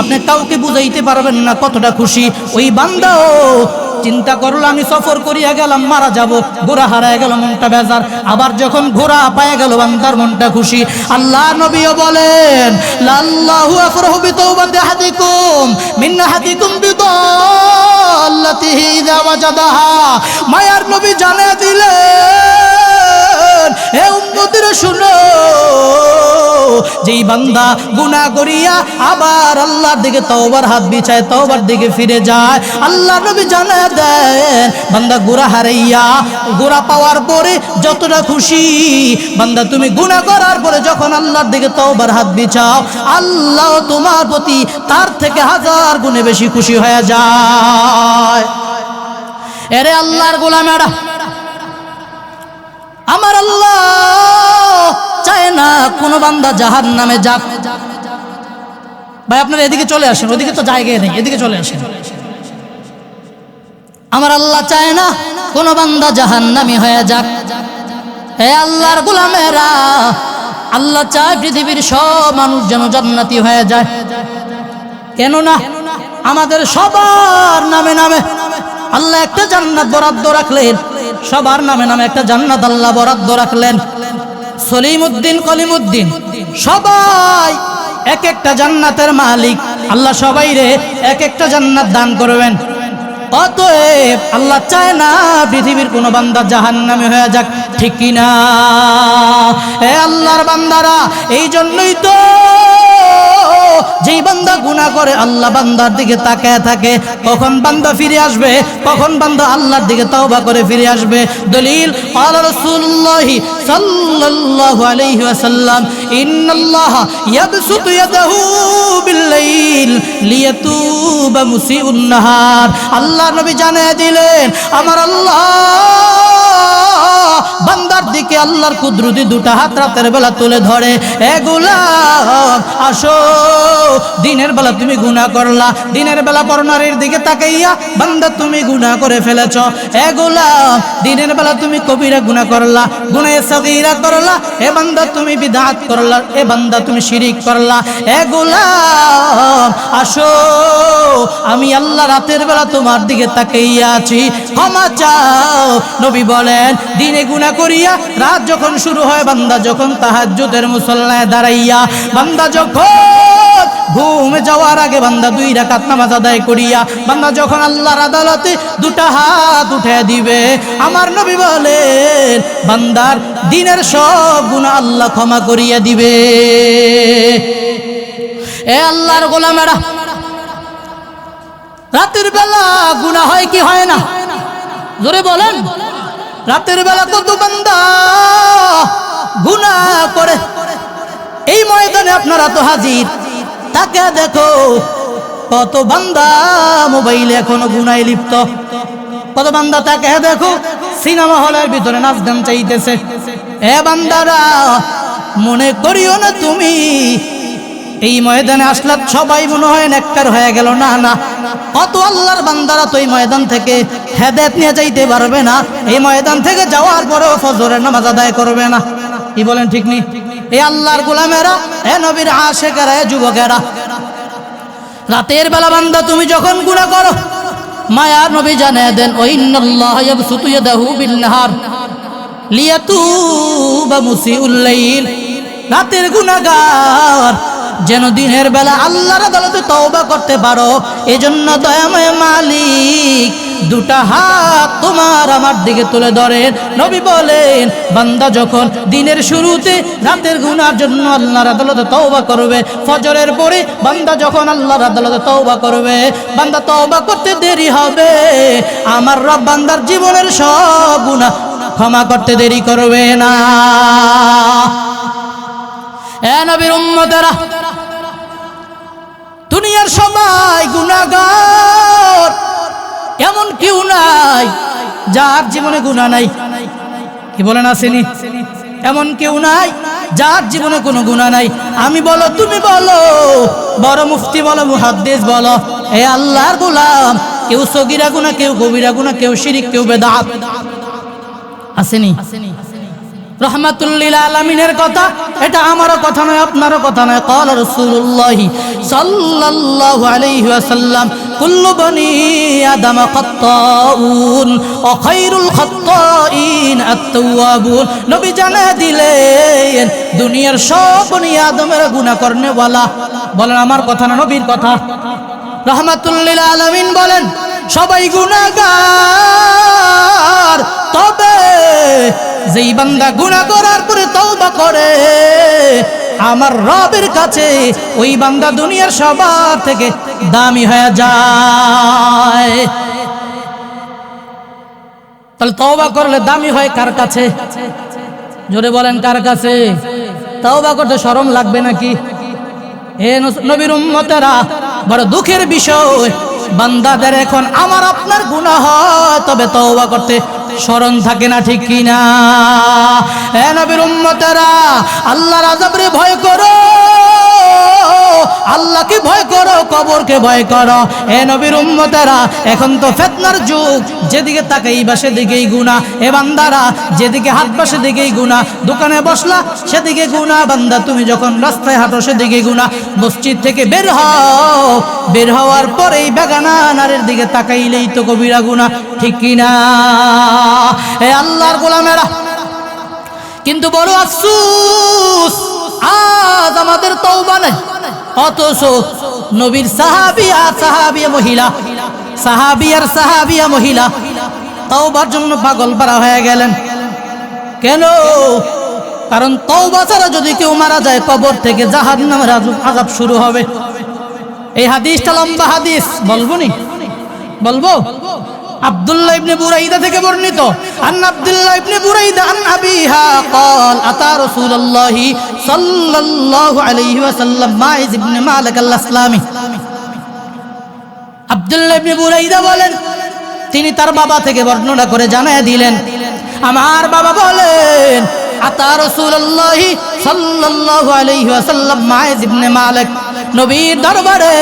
আপনি কাউকে বুঝাইতে পারবেন না কতটা খুশি। ওই বান্দাও চিন্তা করলো আমি সফর করিয়া গেলাম, মারা যাব, ঘোড়া হারায় গেল, মনটা বেজার। আবার যখন ঘোড়া পায়ে গেল বান্দার মনটা খুশি। আল্লাহ নবীও বলেন লাল্লাহু আফরাহু বিতাওবাতি আহাদিকুম মিন আহাদিকুম বিদাল্লাতিহি ইযা ওয়াজাদাহা। মায়ার নবী জানিয়ে দিলেন হে উম্মতেরা শুনো, যেই বান্দা গুনাহ করিয়া আবার আল্লাহর দিকে তওবার হাত বিছায়, তওবার দিকে ফিরে যায়, আল্লাহ নবী জানায় দেন বান্দা গুনাহ হারাইয়া গুনাহ পাওয়ার পরে যতটা খুশি, বান্দা তুমি গুনাহ করার পরে যখন আল্লাহর দিকে তওবার হাত বিছাও, আল্লাহ তোমার প্রতি তার থেকে 1000 গুণে বেশি খুশি হয়ে যায়। এরে আল্লাহর গোলামেরা, আমার আল্লাহ চায় না কোন বান্দা জাহান্নামে যাক। ভাই আপনারা এদিকে চলে আসেন, ওদিকে তো জায়গায় নেই, এদিকে চলে আসেন। আমার আল্লাহ চায় না কোন বান্দা জাহান্নামী হয়ে যাক। হে আল্লাহর গোলামেরা, আল্লাহ চায় পৃথিবীর সব মানুষ যেন জান্নাতি হয়ে যায়। কেন না? আমাদের সবার নামে নামে আল্লাহ একটা জান্নাত বরাদ্দ রাখলেন, সবার নামে নামে একটা জান্নাত আল্লাহ বরাদ্দ রাখলেন। সলিমউদ্দিন, কলিমউদ্দিন সবাই এক একটা জান্নাতের মালিক। আল্লাহ সবাইরে এক একটা জান্নাত দান করবেন। অতএব আল্লাহ চায় না পৃথিবীর কোনো বান্দা জাহান্নামী হয়ে যাক, ঠিক কিনা? হে আল্লাহর বান্দারা, এই জন্যই তো যেই বান্দা গুনাহ করে আল্লাহ বান্দার দিকে তাকায় থাকে, কখন বান্দা ফিরে আসবে, কখন বান্দা আল্লাহর দিকে তওবা করে ফিরে আসবে। দলিল ক্বালা রাসূলুল্লাহ সাল্লাল্লাহু আলাইহি ওয়াসাল্লাম ইন্নাল্লাহা ইয়াবসুতু ইয়াদাহু বিল-লাইল লিয়াতুবা মুসিউন নাহার। আল্লাহ নবী জানিয়ে দিলেন আমার আল্লাহ বান্দার দিকে আল্লাহর কুদরতি দুটা হাত রাতের বেলা তুলে ধরে, এ গোলাম আসো, দিনের বেলা তুমি গুনাহ করলা, দিনের বেলা পরনারীর দিকে তাকাইয়া বান্দা তুমি গুনাহ করে ফেলেছ। এ গোলাম দিনের বেলা তুমি কবিরা গুনাহ করলা, গুনাহে সগীরা করলা, এ বান্দা তুমি বিদআত করলা, এ বান্দা তুমি শিরিক করলা। এ গোলাম আসো, আমি আল্লাহ রাতের বেলা তোমার দিকে তাকাইয়া আছি, ক্ষমা চাও। নবী বলেন দিনে গুনাহ করিয়া রাত যখন শুরু হয়, বান্দা যখন তাহাজ্জুদের মুসল্লায় দাঁড়াইয়া, বান্দা যখন ঘুমে যাওয়ার আগে বান্দা 2 রাকাত নামাজ আদায় করিয়া বান্দা যখন আল্লাহর আদালতে 2টা হাত উঠে দিবে, আমার নবী বলেন বান্দার দিনের সব গুনাহ আল্লাহ ক্ষমা করিয়া দিবে। এ আল্লাহর গোলামেরা, রাতের বেলা গুনাহ হয় কি হয় না? জোরে বলেন। রাতের বেলা কত বান্দা গুনাহ করে। এই ময়দানে আপনারা তো হাজির, তাকে দেখো কত বান্দা মোবাইলে এখনো গুনাহে লিপ্ত, কত বান্দা তাকে দেখো সিনেমা হলের ভিতরে নাচ গান চাইতেছে। এ বান্দারা, মনে করিও না তুমি এই ময়দানে আসলে সবাই মনে হয় নেককার হয়ে গেল। না না, কত আল্লাহর বান্দারা তো এই ময়দান থেকে হেদায়েত নিয়ে যাইতে পারবে না, এই ময়দান থেকে যাওয়ার পরেও ফজরের নামাজ আদায় করবে না। কি বলেন, ঠিক নেই? এই আল্লাহর গোলামেরা, এ নবীর আশিকেরা, এ যুবকেরা, রাতের বেলা বান্দা তুমি যখন গুনাহ করো, মায়ার নবী জানিয়ে দেন, ও ইন্নাল্লাহা ইয়াবসুতু ইয়াদাহু বিল নাহার লিয়াতুবা মুসিউল লাইল। রাতের গুনাহগার যেন দিনের বেলা আল্লাহর আদালতে তওবা করতে পারো, এজন্য দয়াময় মালিক 2টা হাত তোমার আমার দিকে তুলে ধরেন। নবী বলেন বান্দা যখন দিনের শুরুতে রাতের গুনার জন্য আল্লাহর আদালতে তওবা করবে, ফজরের পরে বান্দা যখন আল্লাহর আদালতে তওবা করবে, বান্দা তওবা করতে দেরি হবে, আমার রব বান্দার জীবনের সব গুনাহ ক্ষমা করতে দেরি করবে না। এ নবীর উম্মতেরা, দুনিয়ার সবাই গুনাহগার, এমন কেউ নাই যার জীবনে গুনাহ নাই। কি বলেন, আসেনি? এমন কেউ নাই যার জীবনে কোনো গুনাহ নাই। আমি বলো, তুমি বলো, বড় মুফতি বলো, মুহাদ্দিস বলো, এ আল্লাহর গোলাম, কেউ সগীরা গুনাহ, কেউ কবিরা গুনাহ, কেউ শিরক, কেউ বেদাত, আসেনি? রহমাতুল লিল আলামিনের কথা, এটা আমারও কথা নয়, আপনারও কথা নয়। ক্বালা রাসূলুল্লাহ সাল্লাল্লাহু আলাইহি ওয়াসাল্লাম, কুল্লু বনি আদম খাত্তাউন ওয়া খায়রুল খাত্তাইন আত-তাওয়াবুন। নবী জানিয়ে দিলেন দুনিয়ার সব বনি আদমের গুনাহ করনেওয়ালা। বলেন আমার কথা না নবীর কথা? রহমাতুল লিল আলামিন বলেন সবাই গুনাহগার, তবে যেই বান্দা গুনাহ করার পরে তওবা করে, আমার রবের কাছে ওই বান্দা দুনিয়ার সবার থেকে দামি হয়ে যায়। তাহলে তওবা করলে দামি হয় কার কাছে? জোরে বলেন, কার কাছে? তওবা করতে শরম লাগবে নাকি? হে নবীর উম্মতেরা, বড় দুঃখের বিষয়, বান্দাদের এখন আমার আপনার গুনাহ হয়, তবে তওবা করতে শরম থাকে না, ঠিক কিনা? হে নবীর উম্মতেরা, আল্লাহর আযাবরে ভয় করো, আল্লাহকে ভয় করো, কবরকে ভয় করো। হে নবীর উম্মতেরা, এখন তো ফিতনার যুগ, যেদিকে তাকাইবা সেদিকেই গুনাহ। এ বান্দারা, যেদিকে হাঁটবা সেদিকেই গুনাহ, দোকানে বসলা সেদিকে গুনাহ, বান্দা তুমি যখন রাস্তায় হাঁটো সেদিকে গুনাহ, মসজিদ থেকে বের হও, বের হওয়ার পরেই বেগানা নারীর দিকে তাকাইলেই তো কবিরা গুনাহ, ঠিক কিনা? এ আল্লাহর গোলামেরা, কিন্তু বড় আফসোস, আজ আমাদের তওবা নাই। অথচ নবীর সাহাবিয়া মহিলা, সাহাবিয়ার সাহাবিয়া মহিলা তওবার জন্য পাগল পারা হয়ে গেলেন। কেন? কারণ তওবা ছাড়া যদি কেউ মারা যায়, কবর থেকে জাহান্নামের আযাব শুরু হবে। এই হাদিসটা লম্বা হাদিস, বলবো নি? বলবো? আব্দুল্লাহ ইবনে বুরাইদা থেকে বর্ণিত, আন আব্দুল্লাহ ইবনে বুরাইদা আন আবিহা قال আতা রাসূলুল্লাহ সাল্লাল্লাহু আলাইহি ওয়াসাল্লাম মাইজ ইবনে মালিক আল-আসলামি। আব্দুল্লাহ ইবনে বুরাইদা বলেন, তিনি তার বাবা থেকে বর্ণনা করে জানায় দিলেন, আমার বাবা বলেন আতা রাসূলুল্লাহ সাল্লাল্লাহু আলাইহি ওয়াসাল্লাম মাইজ ইবনে মালিক, নবীর দরবারে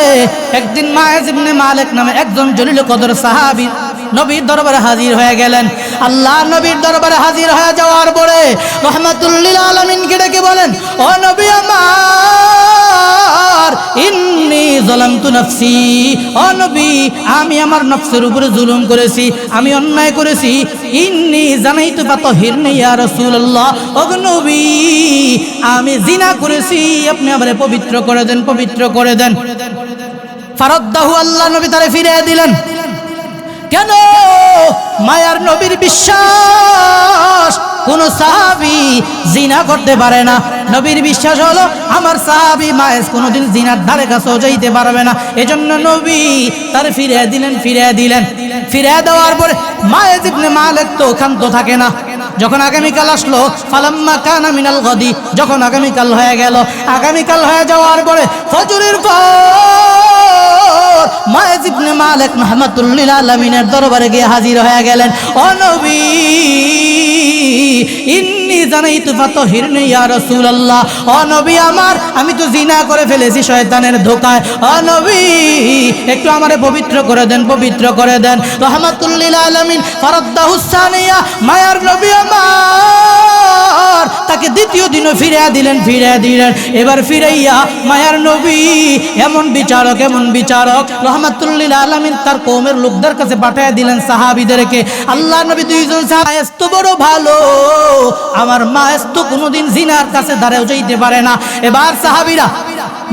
একদিন মাইজ ইবনে মালিক নামে একজন জলিল কদর সাহাবী নবীর দরবারে হাজির হয়ে গেলেন। আল্লাহ নবীর দরবারে হাজির হয়ে যাওয়ার পরে রহমাতুল লিল আলামিনকে ডেকে বলেন, ও নবী আমার, ইন্নী যালামতু নাফসি, ও নবী আমি আমার নফসের উপরে জুলুম করেছি, আমি অন্যায় করেছি। ইন্নী জানাইতু ফাতাহিরনি ইয়া রাসূলুল্লাহ, ও নবী আমি জিনা করেছি, আপনি আমারে পবিত্র করে দেন, পবিত্র করে দেন। ফারাদ্দাহু, আল্লাহ নবী তারে ফিরিয়ে দিলেন। কেন? মায়ার নবীর বিশ্বাস কোন সাহাবী জিনা করতে পারে না। নবীর বিশ্বাস হলো আমার সাহাবী মায়েজ কোনোদিন জিনার ধারে কাছেও যাইতে পারবে না। এজন্য নবী তার ফিরিয়ে দিলেন, ফিরিয়ে দিলেন। ফিরিয়ে দেওয়ার পরে মায়েজ ইবনে মালিক তো ক্ষান্ত থাকে না। যখন আগামীকাল আসলো, ফালাম্মা কানা মিনাল গাদি, যখন আগামীকাল হয়ে গেল, আগামীকাল হয়ে যাওয়ার পরে ফজরের পর মায়েজ ইবনে মালিক রাহমাতুল লিল আলামিনের দরবারে গিয়ে হাজির হয়ে গেলেন। ও নবী ইন্নী জানাইতু ফাতাহিরনি ইয়া রাসূলুল্লাহ, ও নবী আমার আমি তো জিনা করে ফেলেছি শয়তানের ধোঁকায়, ও নবী একটু আমারে পবিত্র করে দেন, পবিত্র করে দেন। রাহমাতুল লিল আলামিন ফারাদ্দাহু সানিয়া, মায়ার নবী আমার তাকে দ্বিতীয় দিনও ফিরিয়ে দিলেন, ফিরিয়ে দিলেন। এবার ফিরাইয়া মায়ার নবী এমন বিচারক, এমন বিচারক, রাহমাতুল লিল আলামিন তার কওমের লোকদের কাছে পাঠিয়ে দিলেন সাহাবীদেরকে। আল্লাহ নবী দুইজন সাহাবী তো বড় ভালো, আমার মায়েজ তো কোনোদিন জিনার কাছে ধারেও যাইতে পারে না। এবার সাহাবীরা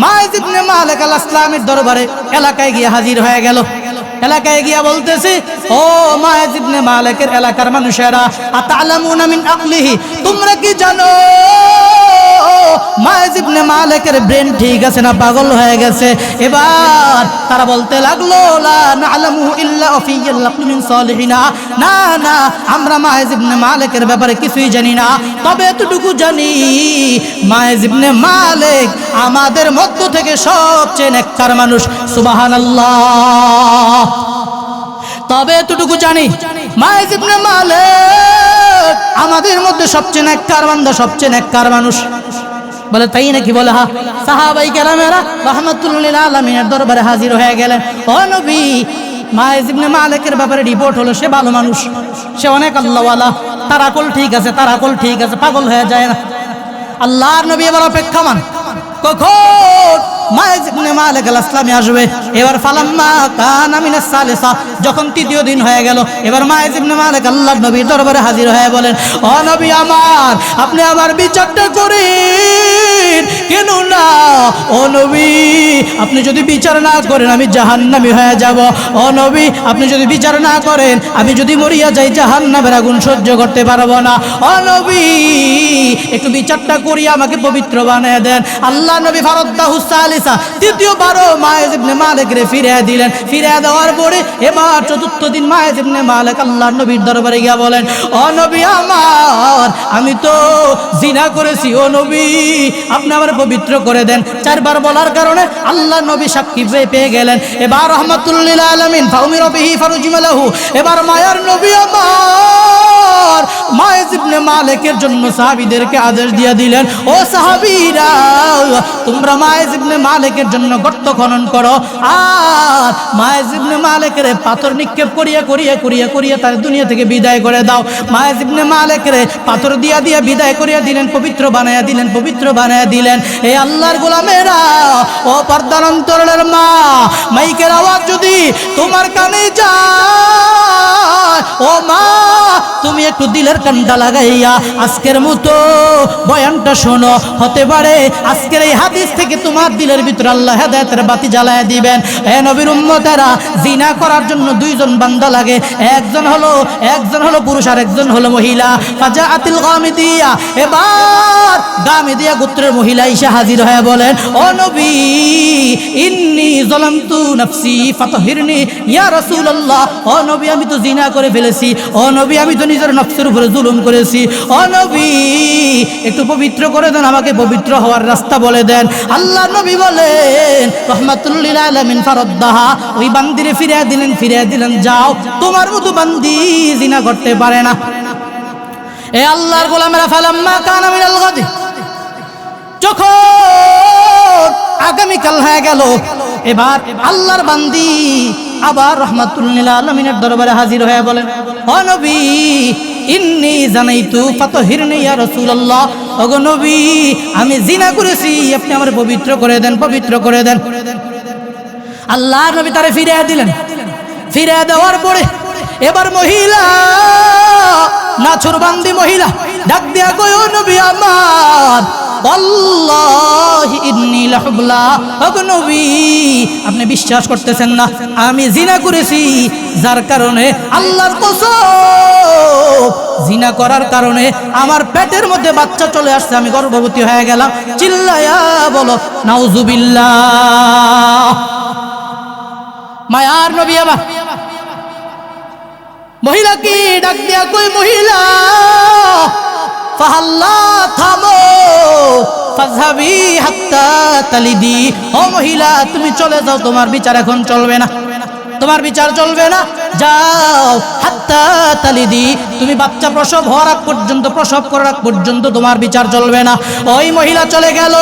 মায়েজ ইবনে মালিক আল আসলামের দরবারে এলাকায় গিয়ে হাজির হয়ে গেল। এলাকায় গিয়া বলতেছে, ও মায়েজ ইবনে মালিকের এলাকার মানুষেরা, আতালামুনা মিন আকলিহি, তোমরা কি জানো মায়েজ ইবনে মালিকের ব্রেন ঠিক আছে না পাগল হয়ে গেছে? এবার তারা বলতে লাগলো, লা না'লামু ইল্লা ফিয়াল আকলি মিন সালিহিনা, না না আমরা মায়েজ ইবনে মালিকের ব্যাপারে কিছুই জানি না, তবে এতটুকু জানি মায়েজ ইবনে মালিক আমাদের মধ্য থেকে সবচেয়ে নেককার মানুষ। সুবহানাল্লাহ। তবে এতটুকু জানি মায়েজ ইবনে মালিক আমাদের মধ্যে সবচেয়ে নেককার বান্দা, সবচেয়ে নেককার মানুষ। বলে তাই নাকি? বলে হ্যাঁ। সাহাবাই কেরামেরা রাহমাতুল্লাহ লিল আলামিনের দরবারে হাজির হয়ে গেলেন। ও নবী মায়েজ ইবনে মালিকের ব্যাপারে রিপোর্ট হলো সে ভালো মানুষ, সে অনেক আল্লাহওয়ালা, তার আকল ঠিক আছে, তার আকল ঠিক আছে, পাগল হয়ে যায় না। আল্লাহর নবী এবার অপেক্ষমান কখন মায়েজ ইবনে মালিক আল আসলামী আসবে। এবার ফালাম্মা কানা মিনাস সালিসা, যখন তৃতীয় দিন হয়ে গেল, এবার মায়েজ ইবনে মালিক আল্লাহর নবীর দরবারে হাজির হয়ে বলেন, ও নবী আমার আপনি আমার বিচারটা করেন। কেন না? ও নবী আপনি যদি বিচার না করেন আমি জাহান্নামী হয়ে যাব। ও নবী আপনি যদি বিচার না করেন আমি যদি মরিয়া যাই জাহান্নামের আগুন সহ্য করতে পারবো না। ও নবী একটু বিচারটা করিয়া আমাকে পবিত্র বানিয়ে দেন। আল্লাহ নবী ফারাদ্দাহু সালিসা, তৃতীয়বারও মায়েজ ইবনে মালিকরে ফিরিয়ে দিলেন। ফিরিয়ে দেওয়ার পরে এবার চতুর্থ দিন মায়েজ ইবনে মালিক আল্লাহর নবীর দরবারে গিয়া বলেন, ও নবী আমার আমি তো জিনা করেছি, ও নবী আপনি আমার পবিত্র করে দেন। চারবার বলার কারণে আল্লাহ নবী সাক্ষী পেয়ে গেলেন। এবার রাহমাতুল্লাহ লিল আলামিন ফাউমিরা বিহি ফারুজিমা লাহু, এবার মায়ার নবী আমার মায়েজ ইবনে মালিকের জন্য সাহাবীদেরকে আদেশ দিয়ে দিলেন, ও সাহাবীরা তোমরা মায়েজ ইবনে মালিকের জন্য গর্ত খনন করো, আর মায়েজ ইবনে মালিকের পাথর নিক্ষেপ করিয়া করিয়া করিয়া করিয়া তার দুনিয়া থেকে বিদায় করে দাও। মায়েজ ইবনে মালিকের পাথর দিয়া দিয়া বিদায় করিয়া দিলেন, পবিত্র বানায়া দিলেন, পবিত্র বানায়া দিলেন। এই আল্লাহর গোলামেরা, ও পর্দার অন্তরের মা, মাইকের আওয়াজ যদি তোমার কানে যায়, ও মা তুমি একটু দিলের কানটা লাগাইয়া আজকের মতো বয়ানটা শোনো। হতে পারে আজকের এই হাদিস থেকে তোমার দিলের ভিতরে আল্লাহ হেদায়েতের বাতি জ্বালায় দিবেন। হে নবীর উম্মতেরা, জিনা করার জন্য দুইজন বান্দা লাগে, একজন হলো পুরুষ আর একজন হলো মহিলা। ফাজাআতিল গামিদিয়া, এবার গামিদিয়া গোত্রের মহিলা এসে হাজির হয়ে বলেন, ও নবী ইন্নী যালামতু নাফসি ফাতাহিরনি ইয়া রাসূলুল্লাহ, ও নবী আমি তো জিনা করে ফেলেছি, ও নবী আমি তো নিজের নফসের উপরে জুলুম করেছি, ও নবী একটু পবিত্র করে দেন, আমাকে পবিত্র হওয়ার রাস্তা বলে দেন। আল্লাহ নবী বলেন রাহমাতুল্লাহ লিল আলামিন ফারাদ্দাহা, ওই বান্দিরে ফিরিয়ে দিলেন, ফিরিয়ে দিলেন, যাও তোমার মতো বান্দি জিনা করতে পারে না। এ আল্লাহর গোলামেরা, ফালাম্মা কানা মিনাল গাদি, যখন আগামীকাল হয়ে গেল, এবার আল্লাহর বান্দি আবার রাহমাতুল্লাহ লিল আলামিনের দরবারে হাজির হয়ে বলেন, ও নবী ইন্নী জানাইতু ফাতাহিরনি ইয়া রাসূলুল্লাহ, ওগো নবী আমি জিনা করেছি, আপনি আমার পবিত্র করে দেন, পবিত্র করে দেন। আল্লাহ নবী তারে ফিরিয়ে দিলেন। ফিরিয়ে দেওয়ার পরে এবার মহিলা নাছুরবান্দি মহিলা ডাক দিয়া কয়, ও নবী আমার, ওয়াল্লাহি ইন্নী লাহুবলা, ওগো নবী আপনি বিশ্বাস করতেছেন না, আমি জিনা করেছি, যার কারণে আল্লাহর কসম জিনা করার কারণে আমার পেটের মধ্যে বাচ্চা চলে আসছে, আমি গর্ভবতী হয়ে গেলাম। চিল্লায়া বলো নাউজুবিল্লাহ। মায়ার নবী আমার মহিলা কি ডাক দিয়া কই, মহিলা ফাহাল্লা থামো, ফাযহাবি হাত্তা তালিদি, ও মহিলা তুমি চলে যাও, তোমার বিচার এখন চলবে না, তোমার বিচার চলবে না, যাও হাত্তা তালিদি, তুমি বাচ্চা প্রসব হওয়ার আগ পর্যন্ত, প্রসব করার আগ পর্যন্ত তোমার বিচার চলবে না। ওই মহিলা চলে গেল।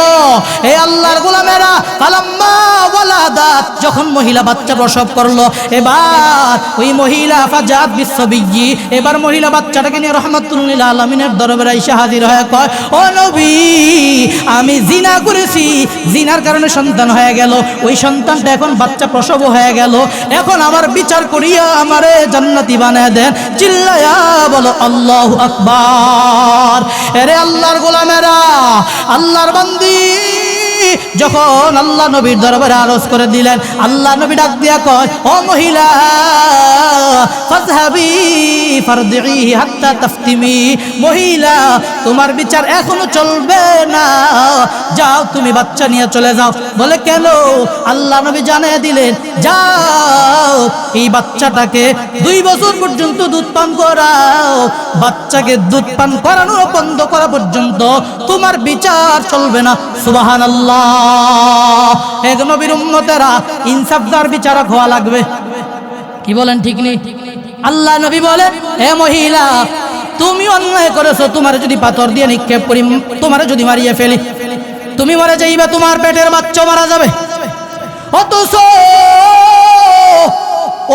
এই আল্লাহর গোলামেরা, ফালাম্মা ওয়ালাদাত, যখন মহিলা বাচ্চা প্রসব করলো, এবার ওই মহিলা ফাজাত বিশ্ববিজ্ঞি, এবার মহিলা বাচ্চাটাকে নিয়ে রহমাতুল লিল আলামিনের দরবারে এসে হাজির হয়ে কয়, ও নবী আমি জিনা করেছি, জিনার কারণে সন্তান হয়ে গেল, ওই সন্তানটা এখন বাচ্চা প্রসব হয়ে গেল, এখন আমার বিচার করিয়া আমারে জান্নাতি বানায় দেন। চিল্লায়া বলো আল্লাহু আকবার। এরে আল্লাহর গোলামেরা, আল্লাহর বান্দি যখন আল্লাহ নবীর দরবারে আরজ করে দিলেন, আল্লাহ নবী ডাক দিয়া কয়, ও মহিলা ফাযহাবি ফারদিহি হাত্তা তাফতিমি, মহিলা তোমার বিচার এখনো চলবে না, যাও তুমি বাচ্চা নিয়ে চলে যাও। বলে কেন? আল্লাহ নবী জানিয়ে দিলেন, যাও এই বাচ্চাটাকে 2 বছর পর্যন্ত দুধ পান করাও, বাচ্চাকে দুধ পান করানো বন্ধ করা পর্যন্ত তোমার বিচার চলবে না। সুবহানাল্লাহ। এক নবীর উম্মতেরা ইনসাফদার বিচারক হওয়া লাগবে। কি বলেন ঠিক নেই? আল্লাহ নবী বলে, হে মহিলা তুমি অন্যায় করেছো, তোমার যদি পাথর দিয়ে নিক্ষেপ করি, তোমার যদি মারিয়ে ফেলি, তুমি মরে যাইবে, তোমার পেটের বাচ্চা মারা যাবে। অথচ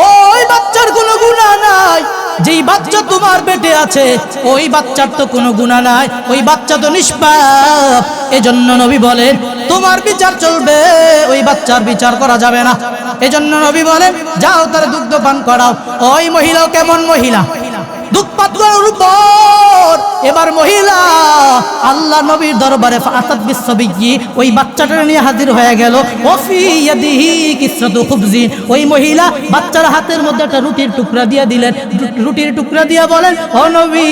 ওই বাচ্চার কোনো গুনাহ নাই, যেই বাচ্চা তোমার পেটে আছে ওই বাচ্চার তো কোনো গুনাহ নাই, ওই বাচ্চা তো নিষ্পাপ। এজন্য নবী বলেন তোমার বিচার চলবে, ওই বাচ্চার বিচার করা যাবে না। এজন্য নবী বলেন যাও তার দুগ্ধ পান করাও। ওই মহিলাও কেমন মহিলা, দুধ পান করার উপর এবার মহিলা আল্লাহ নবীর দরবারে ফাতাত বিশ্ববিজ্ঞি, ওই বাচ্চাটা নিয়ে হাজির হয়ে গেল। ওফি ইয়াদিহি কিসরাতু খুবজিন, ওই মহিলা বাচ্চার হাতের মধ্যে একটা রুটির টুকরা দিয়ে দিলেন, রুটির টুকরা দিয়ে বলেন, ও নবী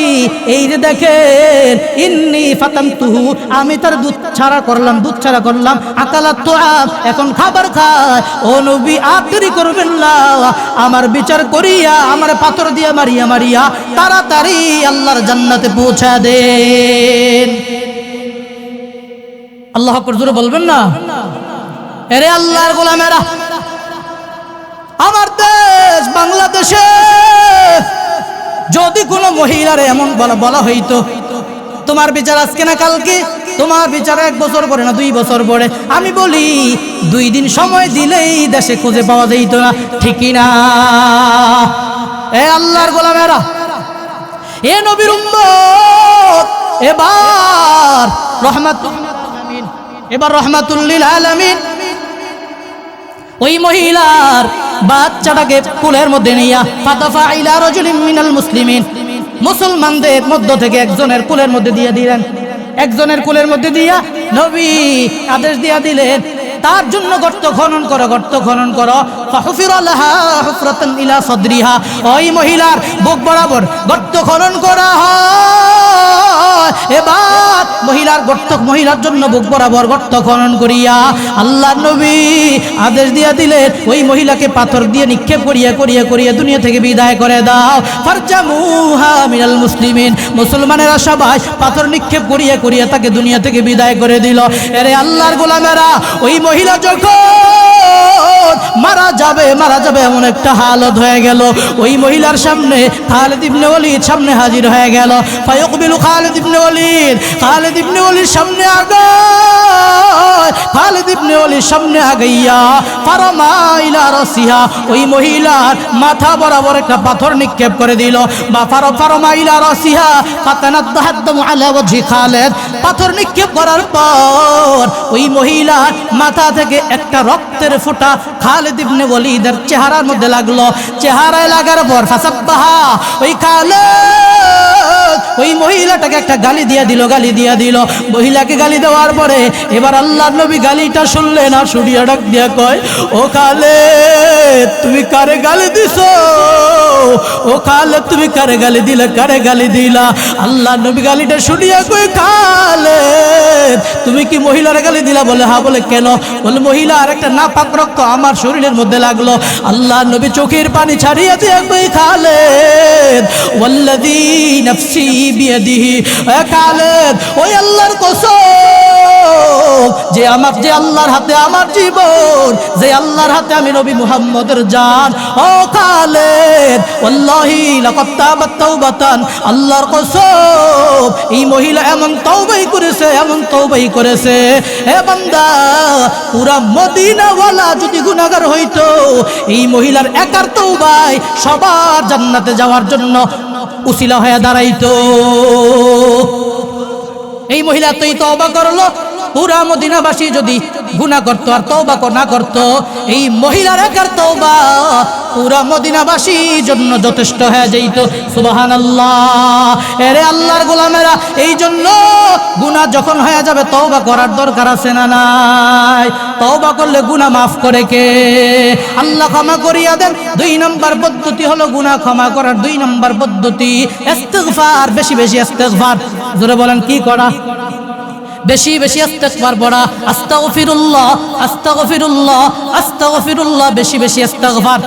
এই যে দেখেন, ইন্নী ফাতামতুহু, আমি তার দুধ ছাড়া করলাম, দুধ ছাড়া করলাম, আকালাত তুআম, এখন খাবার খায়। ও নবী আর দেরি করবেন না, আমার বিচার করিয়া আমার পাথর দিয়ে মারিয়া মারিয়া তাড়াতাড়ি আল্লাহর জান্নাতে পৌঁছা দেন। আল্লাহ আকবার জোরে বলবেন না? এরে আল্লাহর গোলামেরা, আমার দেশ বাংলাদেশে যদি কোনো মহিলারে এমন বলা হইতো তোমার বিচার আজকে না কালকে, তোমার বিচার 1 বছর পরে না 2 বছর পরে, আমি বলি 2 দিন সময় দিলেই দেশে খুঁজে পাওয়া যাইতো না, ঠিকই না? এ আল্লাহর গোলামেরা, এ নবীর উম্মত, এবার রহমাতুল লিল আলামিন ওই মহিলার বাচ্চাটাকে কুলের মধ্যে নিয়া ফাতাফা ইলা রাজুলিন মিনাল মুসলিমিন, মুসলমানদের মধ্য থেকে একজনের কুলের মধ্যে দিয়ে দিলেন। একজনের কুলের মধ্যে দিয়া নবী আদেশ দিয়া দিলেন তার জন্য গর্ত খনন করো, গর্ত খনন করো। ফাহুফিরা লাহা হুফরাতান ইলা সাদরিহা, ওই মহিলার বুক বরাবর গর্ত খনন করা হয়। এবার মহিলার জন্য বুক বরাবর গর্ত খনন করিয়া আল্লাহর নবী আদেশ দিয়া দিলেন ওই মহিলাকে পাথর দিয়ে নিক্ষেপ করিয়া দুনিয়া থেকে বিদায় করে দাও। ফারজামুহা মিনাল মুসলিমিন, মুসলমানেরা সবাই পাথর নিক্ষেপ করিয়া তাকে দুনিয়া থেকে বিদায় করে দিল। এরে আল্লাহর গোলামেরা, ওই মহিলা যখন মারা যাবে, মারা যাবে এমন একটা হালত হয়ে গেল। ওই মহিলার সামনে খালিদ ইবনে ওয়ালিদ সামনে হাজির হয়ে গেল। ফায়াকবিলু খালিদ ইবনে ওয়ালিদ, খালিদ ইবনে ওয়ালিদ সামনে আগায়, খালিদ ইবনে ওয়ালিদ সামনে আগাইয়া ফারামা ইলা রাসিহা, ওই মহিলার মাথা বরাবর একটা পাথর নিক্ষেপ করে দিল। বা ফারামা ইলা রাসিহা ফাতানাদ্দাহাদ্দামু আলা ওয়াজহি খালিদ, পাথর নিক্ষেপ করার পর ওই মহিলার মাথা থেকে একটা রক্তের ফোঁটা খালিদ ইবনে ওয়ালিদের চেহারার মধ্যে লাগলো। চেহারায় লাগার পর ফাসাব্বাহা, ওই খালিদ ওই মহিলাটাকে একটা গালি দিয়ে দিল, গালি দিয়ে দিল। মহিলাকে গালি দেওয়ার পরে এবার আল্লাহর নবী গালিটা শুনলেন আর শুনিয়া ডাক দিয়া কয়, ও খালিদ তুমি কারে গালি দিছো? ও খালিদ তুমি কারে গালি দিলা, কারে গালি দিলা? আল্লাহর নবী গালিটা শুনিয়া কয়, খালিদ তুমি কি মহিলার গালি দিলা? বলে হ্যাঁ। বলে কেন? বলে মহিলার একটা নাপাক রক্ত আমার শরীরের মধ্যে লাগলো। আল্লাহর নবী চোখের পানি ছাড়িয়ে দিয়ে কই, খালিদ ওয়াল্লাযী নাফসি বিয়াদিহি, খালিদ ওই আল্লাহর কসম যে আমার, যে আল্লাহর হাতে আমার জীবন, যে আল্লাহর হাতে আমি নবী মুহাম্মদের জান, ও খালিদ ওয়াল্লাহি লাকাদ তাবাত তাওবাতান, আল্লাহর কসম এই মহিলা এমন তওবাই করেছে, এমন তওবাই করেছে। হে বান্দা, পুরা মদিনাওয়ালা যদি গুনাহগার হইতো, এই মহিলার একার তওবায় সবার জান্নাতে যাওয়ার জন্য উসিলা হয়ে দাঁড়াইতো। এই মহিলা তুই তওবা করলো, পুরা মদিনাবাসী যদি গুনাহ করতো আর তওবা না করতো, এই মহিলার একার তওবা পুরা মদিনাবাসীর জন্য যথেষ্ট হয়ে যাইত। সুবহানাল্লাহ। এরে আল্লাহর গোলামেরা, এই জন্য গুনাহ যখন হয়ে যাবে তওবা করার দরকার আছে না নাই? তওবা করলে গুনাহ মাফ করে কে? আল্লাহ ক্ষমা করিয়া দেন। 2 নম্বর পদ্ধতি হলো গুনাহ ক্ষমা করার 2 নম্বর পদ্ধতি ইস্তিগফার, বেশি বেশি ইস্তিগফার। জোরে বলেন কি করা? বেশি বেশি ইস্তিগফার পড়া। আস্তাগফিরুল্লাহ আস্তাগফিরুল্লাহ আস্তাগফিরুল্লাহ, বেশি বেশি ইস্তিগফার।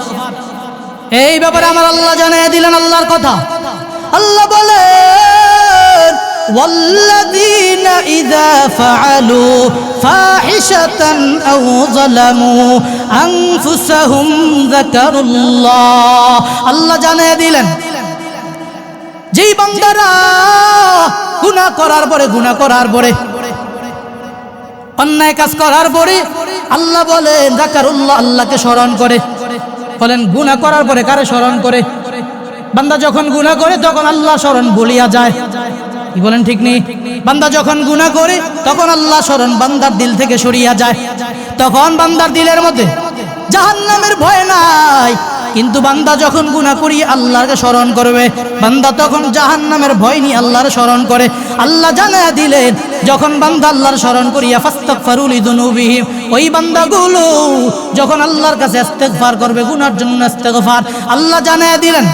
এই ব্যাপারে আমার আল্লাহ জানিয়ে দিলেন আল্লাহর কথা। আল্লাহ বলেন, ওয়াল্লাযীনা ইযা ফাআলু ফাহিশাতান আও যালামু আনফুসাহুম যাকারুল্লাহ। আল্লাহ জানিয়ে দিলেন, যেই বান্দারা গুনাহ করার পরে অন্যায় কাজ করার পরে আল্লাহ বলেন যাকারুল্লাহ, আল্লাহকে স্মরণ করে। বলেন গুনাহ করার পরে কারে স্মরণ করে? বান্দা যখন গুনাহ করে তখন আল্লাহ স্মরণ ভুলিয়া যায়। কি বলেন ঠিক নেই? বান্দা যখন গুনাহ করে তখন আল্লাহ স্মরণ বান্দার দিল থেকে সরিয়া যায়। তখন বান্দার দিলের মধ্যে জাহান্নামের ভয় নাই। কিন্তু বান্দা যখন গুনাহ করি আল্লাহকে স্মরণ করবে, বান্দা তখন জাহান্নামের ভয় নিয়ে আল্লাহর স্মরণ করে। আল্লাহ জানায়া দিলেন, যখন বান্দা আল্লাহর স্মরণ করিয়া ফাস্তাগফিরু লিযুনুবিহিম, ওই বান্দাগুলো যখন আল্লাহর কাছে ইস্তিগফার করবে, গুনার জন্য ইস্তিগফার, আল্লাহ জানায়া দিলেন,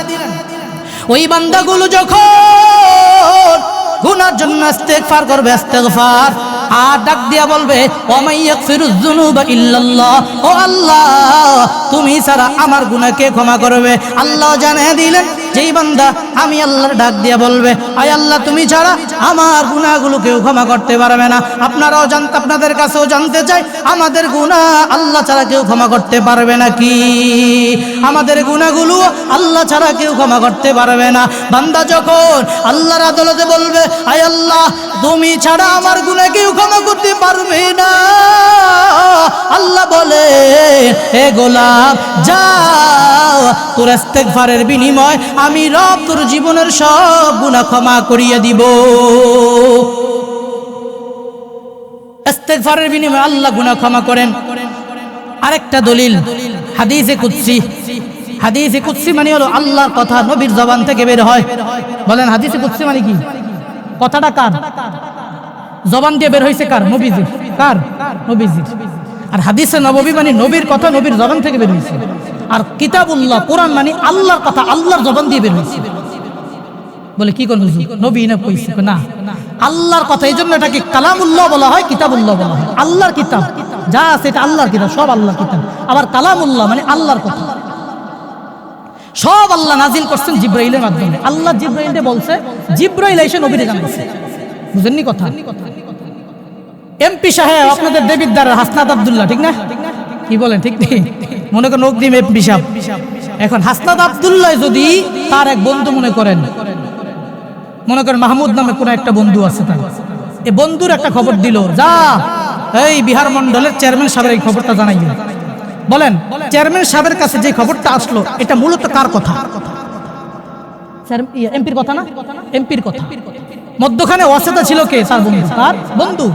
ওই বান্দাগুলো যখন গুনার জন্য ইস্তিগফার করবে, ইস্তিগফার আর ডাক দিয়া বলবে, ওয়া ইয়াগফিরুয যুনুবা ইল্লাল্লাহ, ও আল্লাহ তুমি ছাড়া আমার গুনাহ কে ক্ষমা করবে? আল্লাহ জানিয়ে দিলেন, যেই বান্দা আমি আল্লাহর ডাক দিয়া বলবে, আয় আল্লাহ তুমি ছাড়া আমার গুনাহগুলো কেউ ক্ষমা করতে পারবে না। আপনারাও জানতে, আপনাদের কাছেও জানতে চাই, আমাদের গুনাহ আল্লাহ ছাড়া কেউ ক্ষমা করতে পারবে নাকি? আমাদের গুনাহগুলো আল্লাহ ছাড়া কেউ ক্ষমা করতে পারবে না। বান্দা যখন আল্লাহর আদালতে বলবে, আয় আল্লাহ তুমি ছাড়া আমার গুনাহ কেউ ক্ষমা করতে পারবে না, আল্লাহ বলে, হে গোলাম যাও, তোর ইস্তিগফারের বিনিময় আমি রব তোর জীবনের সব গুনাহ ক্ষমা করিয়ে দিব। ইস্তিগফারের বিনিময়ে আল্লাহ গুনাহ ক্ষমা করেন। আরেকটা দলিল হাদিসে কুদসি। হাদিসে কুদসি মানে হলো আল্লাহর কথা নবীর জবান থেকে বের হয়। বলেন হাদিসে কুদসি মানে কি? কথাটা কার জবান দিয়ে বের হয়েছে? কার? নবীজির। কার? নবীজির। আর হাদিসে নববী মানে নবীর কথা নবীর জবান থেকে বের হয়েছে। আর কিতাবুল্লাহ কোরআন মানে আল্লাহর কথা আল্লাহর জবান দিয়ে বের হয়েছে। বলে কি করব হুজুর, নবী না কইছে? না, আল্লাহর কথা। এই জন্য এটাকে কালামুল্লাহ বলা হয়, কিতাবুল্লাহ বলা হয়। আল্লাহর কিতাব যা আছে এটা আল্লাহর কিতাব, সব আল্লাহর কিতাব। আবার কালামুল্লাহ মানে আল্লাহর কথা, সব আল্লাহ নাজিল করছেন জিব্রাইলের মাধ্যমে। আল্লাহ জিব্রাইলকে বলছে, জিব্রাইল এসে নবীরে জানাইছে। বুঝেননি কথা? এমপি সাহেব আপনাদের দেবিদ্দার হাসনাত আব্দুল্লাহ, ঠিক না? কি বলেন ঠিক নেই? মনে করেন নকদিম এমপি সাহেব, এখন হাসনাত আব্দুল্লাহ যদি তার এক বন্ধু মনে করেন মাহমুদ নামে কোন একটা বন্ধু আছে, তার এই বন্ধুর একটা খবর দিল, যা এই বিহার মন্ডলের চেয়ারম্যান সাহেবের এই খবরটা জানাইও। বলেন চেয়ারম্যান সাহেবের কাছে যে খবরটা আসলো এটা মূলত কার কথা? এমপির কথা না? এমপির কথা। মধ্যখানে ওয়াসিতা ছিল কে? তার বন্ধু, তার বন্ধু।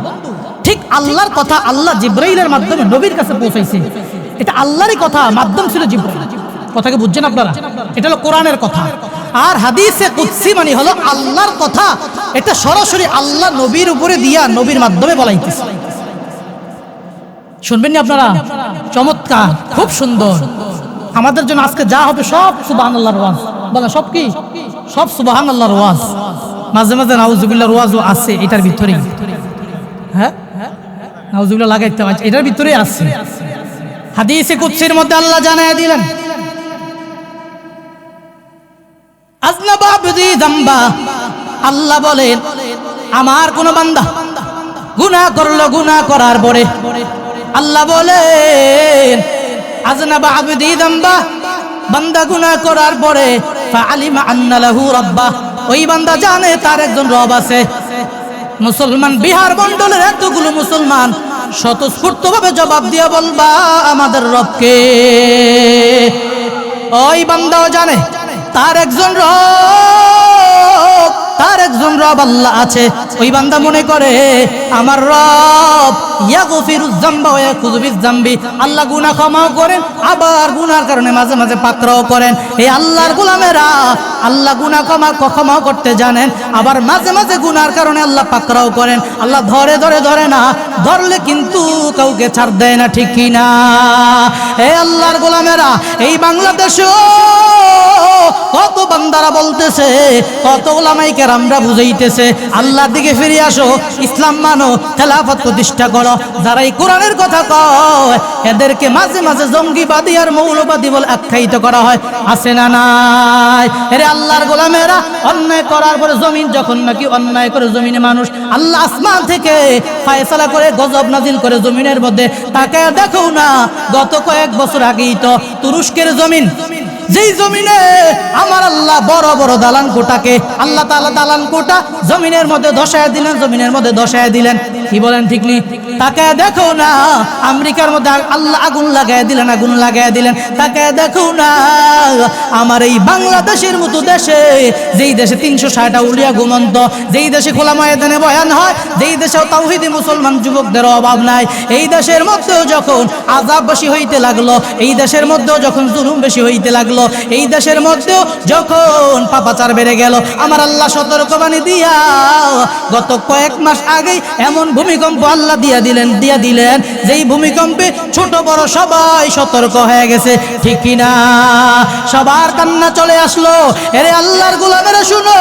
ঠিক আল্লাহর কথা আল্লাহ জিবরাইলের মাধ্যমে নবীর কাছে পৌঁছাইছে, এটা আল্লাহরই কথা, মাধ্যম ছিল জিবরাইল। কথাকে বুঝছেন আপনারা? এটা হলো কোরআনের কথা। আর হাদিসে কুদসি মানে হলো আল্লাহর কথা, এটা সরাসরি আল্লাহ নবীর উপরে দিয়া নবীর মাধ্যমে বলাইতেছে। শুনবেন না আপনারা? চমৎকার, খুব সুন্দর। আমাদের জন্য আজকে যা হবে সব সুবহানাল্লাহর ওয়াজ। বলা সব কি? সব সুবহানাল্লাহর ওয়াজ। মাঝে মাঝে নাউজুবিল্লাহর ওয়াজও আছে এটার ভিতরেই। হ্যাঁ, নাউজুবিল্লাহ লাগাইতে হয়, এটার ভিতরেই আছে। হাদিসে কুদসির মধ্যে আল্লাহ জানায় দিলেন, আযনাবা আবদি যামবা, আল্লাহ বলেন আমার কোন বান্দা গুনাহ করলো, গুনাহ করার পরে আল্লাহ বলেন আযনাবা আবদি যামবা, বান্দা গুনাহ করার পরে ফাআলিমা আন্না লাহু রাব্বা, ওই বান্দা জানে তার একজন রব আছে। মুসলমান বিহার মণ্ডলের এতগুলো মুসলমান স্বতঃস্ফূর্তভাবে জবাব দিয়ে বলবা আমাদের রবকে। ওই বান্দাও জানে তার একজন রব, তার একজন রব আল্লাহ আছে। ওই বান্দা মনে করে আমার রব ইয়াগফিরুয যামবা ওয়া ইয়াকুযু বিয-যামবি, আল্লাহ গুনাহ ক্ষমাও করেন, আবার গুনাহর কারণে মাঝে মাঝে পাকড়াও করেন। এই আল্লাহর গোলামেরা আল্লাহ গুনাহ ক্ষমা করতে জানেন, আবার মাঝে মাঝে গুনাহর কারণে আল্লাহ পাকড়াও করেন। আল্লাহ ধরে না, ধরলে কিন্তু কাউকে ছাড় দেয় না, ঠিক কি না? এই আল্লাহর গোলামেরা এই বাংলাদেশে কত বান্দারা বলতেছে, কত উলামায়ে কেরামরা বুঝাইতেছে আল্লাহর দিকে ফিরে আসো, ইসলাম মানো, খেলাফত প্রতিষ্ঠা করো। যারা এই কোরআনের কথা কয় এদেরকে মাঝে মাঝে জঙ্গিবাদী আর মৌলবাদী বলে আখ্যায়িত করা হয়, আছে না নাই? এরে আল্লাহর গোলামেরা অন্যায় করার পরে জমিন যখন নাকি অন্যায় করে জমিনে মানুষ আল্লাহ আসমান থেকে ফয়সালা করে গজব নাজিল করে জমিনের মধ্যে, তাকে দেখো না গত কয়েক বছর আগেই তো তুরস্কের জমিন, যেই জমিনে আমার আল্লাহ বড় বড় দালান কোটাকে আল্লাহ তাআলা দালান কোটা জমিনের মধ্যে ধসায় দিলেন, জমিনের মধ্যে ধসায় দিলেন। কি বলেন ঠিক নেই? তাকে দেখো না আমেরিকার মধ্যে আল্লাহ আগুন লাগায় দিলেন। তাকে দেখো না আমার এই বাংলাদেশের মতো দেশে, যেই দেশে 360টা উলিয়া ঘুমন্ত, যেই দেশে খোলা ময়দানে বয়ান হয়, যেই দেশে তাওহীদি মুসলমান যুবকদের অভাব নাই, এই দেশের মধ্যেও যখন আযাব বেশি হইতে লাগলো, এই দেশের মধ্যেও যখন জুলুম বেশি হইতে লাগলো, এই দেশের মধ্যেও যখন পাপাচার বেড়ে গেল, আমার আল্লাহ সতর্কবাণী দিয়া গত কয়েক মাস আগেই এমন ভূমিকম্প আল্লাহ দিয়া দিলেন যেই ভূমিকম্পে ছোট বড় সবাই সতর্ক হয়ে গেছে, ঠিক কিনা? সবার কান্না চলে আসলো। এরে আল্লাহর গোলামেরা শুনো,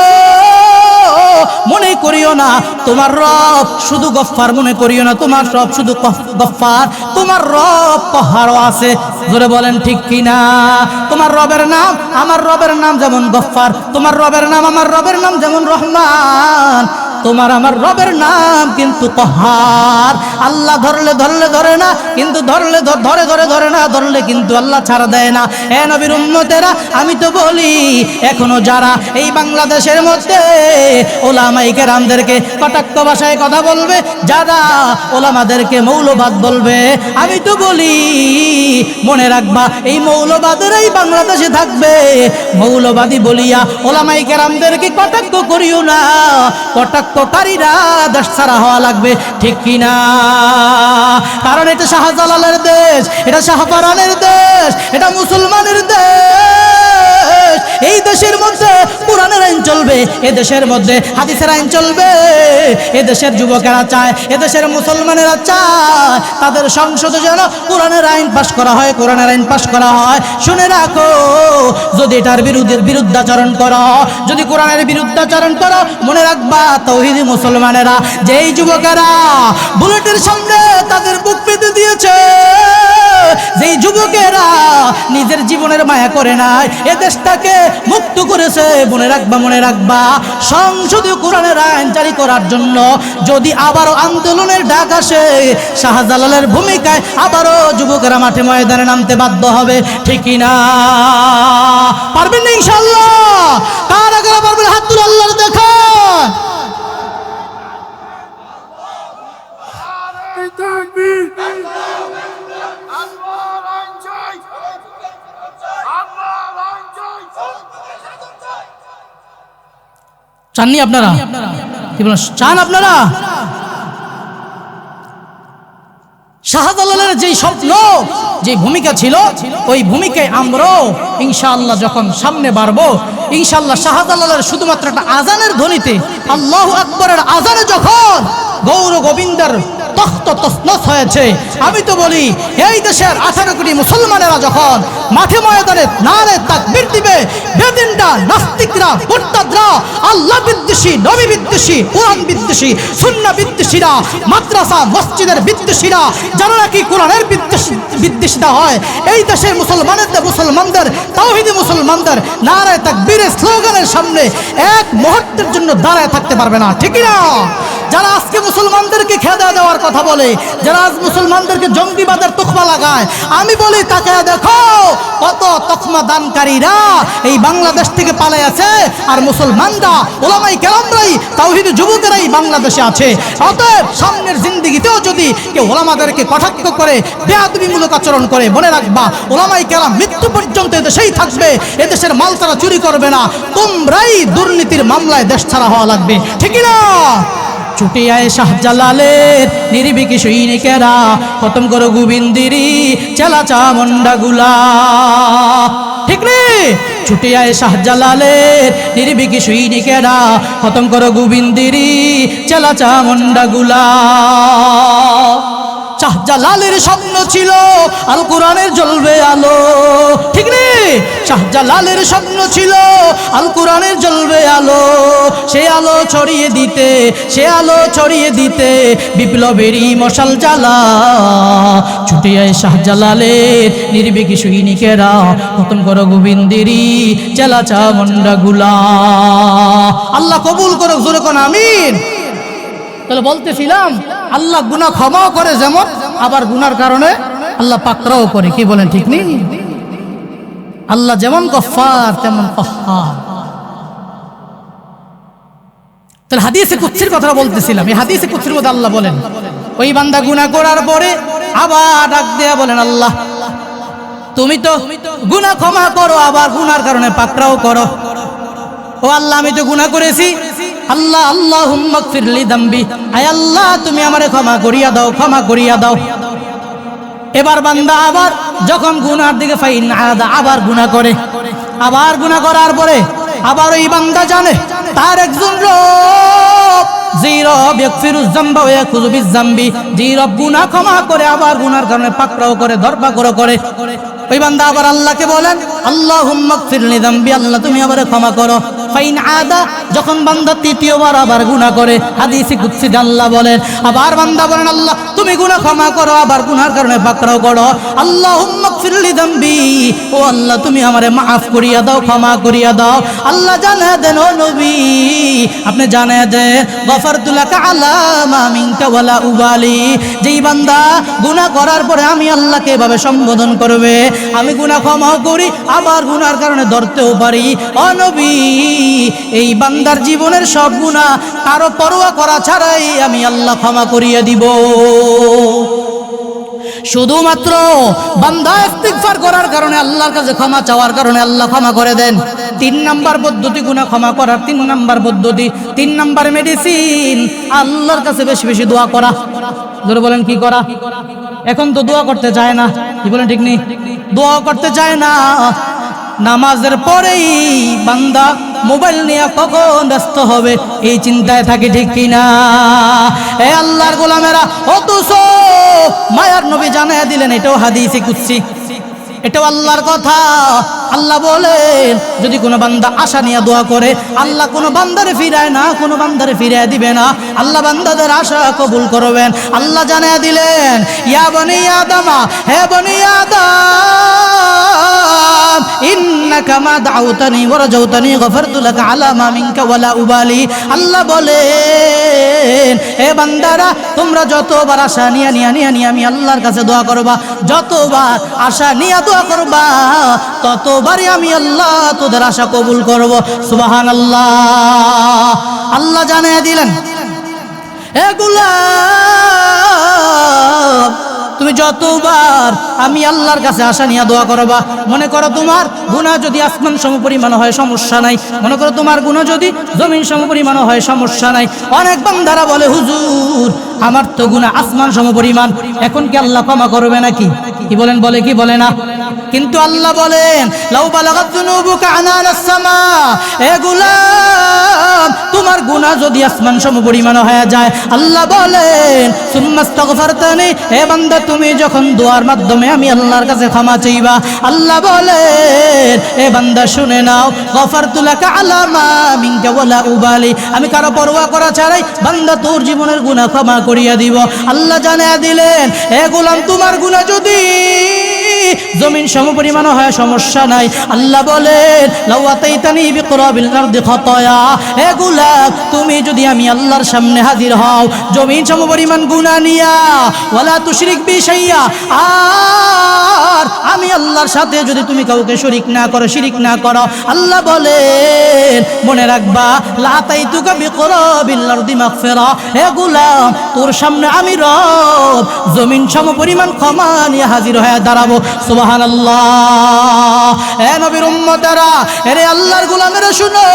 মনে করিও না তোমার রব শুধু গফফার, মনে করিও না তোমার রব শুধু গফফার, তোমার রব কহারও আছে। জোরে বলেন ঠিক কিনা? তোমার রবের নাম আমার রবের নাম যেমন গফফার, তোমার রবের নাম আমার রবের নাম যেমন রহমান, তোমার আমার রবের নাম কিন্তু কহার। আল্লাহ ধরে না, কিন্তু ধরলে কিন্তু আল্লাহ ছাড়া দেয় না। এ নবীর উম্মতেরা, আমি তো বলি এখনো যারা এই বাংলাদেশের মধ্যে ওলামায়ে কেরামদেরকে কটাক্ষ ভাষায় কথা বলবে, যারা ওলামাদেরকে মৌলবাদ বলবে, আমি তো বলি মনে রাখবা এই মৌলবাদেরাই বাংলাদেশে থাকবে। মৌলবাদী বলিয়া ওলামায়ে কেরামদেরকে কটাক্ষ করিও না, কটাক্ষকারীরা দেশ ছাড়া হওয়া লাগবে, ঠিক কিনা? কারণ এটা শাহজালালের দেশ, এটা শাহপরানের দেশ, এটা মুসলমানের দেশ। এই দেশের মধ্যে কোরআনের আইন চলবে, এ দেশের মধ্যে হাদিসের আইন চলবে। এ দেশের যুবকেরা চায়, এ দেশের মুসলমানেরা চায় তাদের সংসদে যেন কোরআনের আইন পাশ করা হয়, কোরআনের আইন পাশ করা হয়। শুনে রাখো, যদি এটার বিরুদ্ধাচরণ করো, যদি কোরআনের বিরুদ্ধাচরণ করো, মনে রাখবা তাওহীদি মুসলমানেরা, যেই যুবকেরা বুলেটের সামনে তাদের বুক পেতে দিয়েছে, যেই যুবকেরা নিজের জীবনের মায়া করে নাই, এ দেশটাকে মুক্ত করেছে, মনে রাখবা রাখবা, সংসদীয় কোরআনের আইন জারি করার জন্য যদি আবারও আন্দোলনের ডাক আসে, শাহজালালের ভূমিকায় আবারও যুবকেরা মাঠে ময়দানে নামতে বাধ্য হবে, ঠিকই না? পারবেন না ইনশাআল্লাহ? কারা কারা পারবেন হাত তুলে আল্লাহর দেখা। চাননি আপনারা? কি বলেন, চান আপনারা? শাহজালালের যেই স্বপ্ন, যে ভূমিকা ছিল, ওই ভূমিকায় আমরাও ইনশাআল্লাহ যখন সামনে বাড়বো, ইনশাআল্লাহ শাহজালালের শুধুমাত্র একটা আজানের ধ্বনিতে, আল্লাহু আকবরের আজানে যখন গৌর গোবিন্দের তখ্ত তসনস হয়েছে, আমি তো বলি এই দেশের 18 কোটি মুসলমানেরা যখন মাঠে ময়দানে নারে তাকবীর দিবে, বেদিনরা, নাস্তিকরা, মুরতাদরা, আল্লাহ বিদ্বেষী, নবী বিদ্বেষী, কোরআন বিদ্বেষী, সুন্নাহ বিদ্বেষীরা, মাদ্রাসা মসজিদের বিদ্বেষীরা, যারা নাকি কোরআনের বিদ্বেষিতা হয়, এই দেশের মুসলমানদের তাওহীদি মুসলমানদের নারে তাকবীরের স্লোগানের সামনে এক মুহূর্তের জন্য দাঁড়ায় থাকতে পারবে না, ঠিক না? যারা আজকে মুসলমানদেরকে খেদা দেওয়ার কথা বলে, যারা আজ মুসলমানদেরকে জঙ্গিবাদের তকমা লাগায়, আমি বলি তাকে দেখো কত তকমা দানকারীরা এই বাংলাদেশ থেকে পালিয়ে আছে, আর মুসলমানরা, ওলামায়ে কেরামরাই, তাওহীদি যুবকেরাই বাংলাদেশে আছে। অতএব সামনের জিন্দেগিতেও যদি কেউ ওলামাদেরকে কটাক্ষ করে, বেয়াদবিমূলক আচরণ করে, মনে রাখবা ওলামায়ে কেরাম মৃত্যু পর্যন্ত এদেশেই থাকবে, এদেশের মাল তারা চুরি করবে না, তোমরাই দুর্নীতির মামলায় দেশ ছাড়া হওয়া লাগবে, ঠিক না? ছুটে আয় শাহজালালের নির্ভীকি সৈনিকেরা, খতম করো গোবিন্দিরি চেলা চামুন্ডাগুলা, ঠিক রে? ছুটে আয় শাহজালালের নির্ভীকি সৈনিকেরা, খতম করো গোবিন্দিরি চেলা চামুন্ডাগুলা। শাহজালালের স্বপ্ন ছিল আল কোরআনের জ্বলবে আলো, ঠিক রে? শাহজালালের স্বপ্ন ছিল আল কোরআনের জ্বলবে আলো, সে আলো ছড়িয়ে দিতে, সে আলো ছড়িয়ে দিতে বিপ্লবেরই মশাল জ্বালা। ছুটে আয় শাহজালালের নির্ভীকি সৈনিকেরা, খতম করো গোবিন্দেরই চেলা চামুন্ডাগুলা। আল্লাহ কবুল করুক, জোরে কোন আমিন। তাহলে বলতেছিলাম আল্লাহ গুনাহ ক্ষমা করে, যেমন আবার গুনার কারণে আল্লাহ পাকড়াও করে, কি বলেন, ঠিক নেই? আল্লাহ যেমন গফফার তেমন কহ্হার। তাহলে হাদিসে কুদসির কথা বলতেছিলাম, এই হাদিসে কুদসির মধ্যে আল্লাহ বলেন, ওই বান্দা গুনাহ করার পরে আবার ডাক দেয়া বলেন, আল্লাহ তুমি তো গুনাহ ক্ষমা করো, আবার গুনার কারণে পাকড়াও করো। ও আল্লাহ, আমি তো গুনাহ করেছি, আল্লাহ আল্লাহুম্মা গফিরলি যামবি, আয় আল্লাহ তুমি আমারে ক্ষমা করিয়া দাও, ক্ষমা করিয়া দাও। এবার বান্দা আবার যখন গুনার দিকে ফাইন আদা, আবার গুনাহ করে, আবার গুনাহ করার পরে আবার ওই বান্দা জানে তার একজন রব, যেই রব ইয়াগফিরুয যামবা ওয়া ইয়াখুযু বিয-যামবি, যেই রব গুনাহ ক্ষমা করে আবার গুনার কারণে পাকড়াও করে, ধরপাকড় করে। ওই বান্দা আবার আল্লাহকে বলেন, আল্লাহুম্মা গফিরলি যামবি, আল্লাহ তুমি আমারে ক্ষমা করো। ফাইন আদা, যখন বান্দা তৃতীয়বার আবার গুনাহ করে, হাদিসে কুদসিতে আল্লাহ বলেন, আবার বান্দা বলেন, আল্লাহ তুমি গুনাহ ক্ষমা করো, আবার গুনার কারণে পাকড়াও করো। আল্লাহুম্মা গফিরলি যামবি, ও আল্লাহ তুমি আমারে মাফ করিয়া দাও, ক্ষমা করিয়া দাও। আল্লাহ জানায় দেন, ও নবী আপনি জানায় দেন, গফারতু লাকা আলা মা মিনকা ওয়ালা উবালি, যেই বান্দা গুনাহ করার পরে আমি আল্লাহকে এভাবে সম্বোধন করবে, আমি গুনাহ ক্ষমাও করি, আবার গুনার কারণে ধরতেও পারি, ও নবী এই বান্দার জীবনের সব গুনাহ কারো পরোয়া করা ছাড়াই আমি আল্লাহ ক্ষমা করিয়ে দিব। শুধুমাত্র বান্দা ইস্তিগফার করার কারণে, আল্লাহর কাছে ক্ষমা চাওয়ার কারণে আল্লাহ ক্ষমা করে দেন। 3 নাম্বার পদ্ধতি গুনাহ ক্ষমা করার, 3 নাম্বার পদ্ধতি, 3 নাম্বার মেডিসিন, আল্লাহর কাছে বেশি বেশি দোয়া করা। জোরে বলেন, কি করা? এখন তো দোয়া করতে চায় না, কি বলেন, ঠিক নেই? দোয়া করতে চায় না। নামাজের পরেই বান্দা মোবাইল নিয়ে কখন ব্যস্ত হবে এই চিন্তায় থাকে, ঠিক কিনা? এ আল্লাহর গোলামেরা, অথচ মায়ার নবী জানায়া দিলেন, এটাও হাদিসে কুদসি, এটাও আল্লাহর কথা। আল্লাহ বলেন, যদি কোনো বান্দা আশা নিয়ে দোয়া করে, আল্লাহ কোনো বান্দারে ফিরায় না, কোনো বান্দারে ফিরায় দিবে না, আল্লাহ বান্দাদের আশা কবুল করবেন। আল্লাহ জানায়া দিলেন, ইয়া বনি আদমা, হে বনি আদম, আন্নাকা মা দাউতানি ওয়া রাজাউতানি গফারতু লাকা আলা মা মিনকা ওয়ালা উবালি। আল্লাহ বলেন, এ বান্দারা তোমরা যতবার আশা নিয়া আমি আল্লাহর কাছে দোয়া করবা, যতবার আশা নিয়া দোয়া করবা ততবারই আমি আল্লাহ তোদের আশা কবুল করব। সুবহানাল্লাহ। আল্লাহ জানিয়ে দিলেন, এগুলা তুমি যতবার আমি আল্লাহর কাছে আশা নিয়ে দোয়া করবা, মনে করো তোমার গুনাহ যদি আসমান সমপরিমাণ হয় সমস্যা নাই, মনে করো তোমার গুনাহ যদি জমিন সমপরিমাণ হয় সমস্যা নাই। অনেক বান্দারা বলে, হুজুর আমার তো গুনাহ আসমান সমপরিমাণ, এখন কি আল্লাহ ক্ষমা করবে নাকি? কি বলেন, বলে কি বলে না? কিন্তু আল্লাহ বলেন, লাউ বালাগাত যুনুবুকা আনানাস সামা, এগুলা তোমার গুনাহ যদি আসমান সমপরিমাণ হয়ে যায়, আল্লাহ বলেন সুম্মাস্তাগফারতানি, হে বান্দা তুমি যখন দোয়ার মাধ্যমে আমি আল্লাহর কাছে ক্ষমা চাইবা, আল্লাহ বলেন এ বান্দা শুনে নাও, গফারতু লাকা আলা মা মিনকা ওয়ালা উবালি, আমি কারো পরোয়া করা ছাড়াই বান্দা তোর জীবনের গুনাহ ক্ষমা করিয়া দিব। আল্লাহ জানিয়ে দিলেন, এ গোলাম তোমার গুনাহ যদি জমিন সমপরিমাণ হয় সমস্যা নাই, আল্লাহ বলেন লাউ আতাইতানি বিকুরাবিল আরদি খাতায়া, হে গোলাম তুমি যদি আমি আল্লাহর সামনে হাজির হও জমিন সমপরিমাণ গুনাহ নিয়া, ওয়ালা তুশরিক বি শাইয়া, আর আমি আল্লাহর সাথে যদি তুমি কাউকে শরীক না করো, শিরিক না করো, আল্লাহ বলেন মনে রাখবা লা আতাইতুকা বিকুরাবিল আরদি মাগফিরা, হে গোলাম তোর সামনে আমি রব জমিন সমপরিমাণ ক্ষমা নিয়ে হাজির হয়ে দাঁড়াবো। সুবহানাল্লাহ। এ নবীর উম্মতেরা, এরে আল্লাহর গোলামেরা শুনো,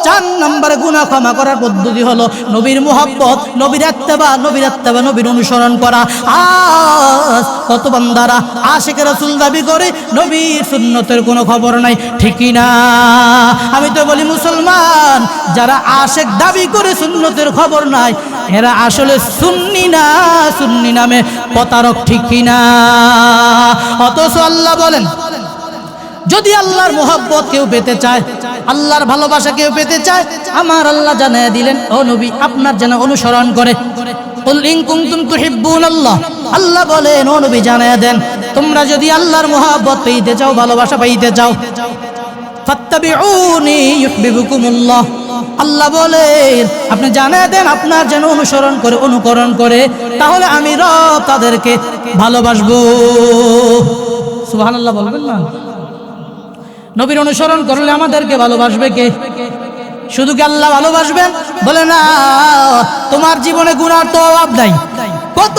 4 নম্বরে গুনাহ ক্ষমা করার পদ্ধতি হলো নবীর মুহাব্বত, নবীর ইত্তেবা, নবীর অনুসরণ করা। আজ কত বান্দারা আশিক রাসূল দাবি করে নবীর সুন্নতের কোনো খবর নাই, ঠিক না? আমি তো বলি মুসলমান যারা আশিক দাবি করে সুন্নতের খবর নাই, এরা আসলে সুন্নি না, সুন্নি নামে প্রতারক, ঠিক না? অথচ আল্লাহ বলেন, যদি আল্লাহর মুহাব্বত কেউ পেতে চায়, আল্লাহর ভালোবাসা কেউ পেতে চায়, আমার আল্লাহ জানিয়ে দিলেন ও নবী আপনার যেন অনুসরণ করে। কুল ইন কুনতুম তুহিব্বুনাল্লাহ, আল্লাহ বলেন ও নবী জানিয়ে দেন তোমরা যদি আল্লাহর মুহাব্বত পেতে চাও, ভালোবাসা পাইতে চাও, ফাত্তাবিউনি ইউহিব্বুকুমুল্লাহ, আল্লাহ বলেন আপনি জানিয়ে দেন আপনার যেন অনুকরণ করে, তাহলে আমি রব তাদেরকে ভালোবাসবো। সুবহানাল্লাহ বলবেন না? নবীর অনুসরণ করলে আমাদেরকে ভালোবাসবে কে? শুধু কি আল্লাহ ভালোবাসবেন? বলে না, তোমার জীবনে গুনার তো অভাব নাই, কত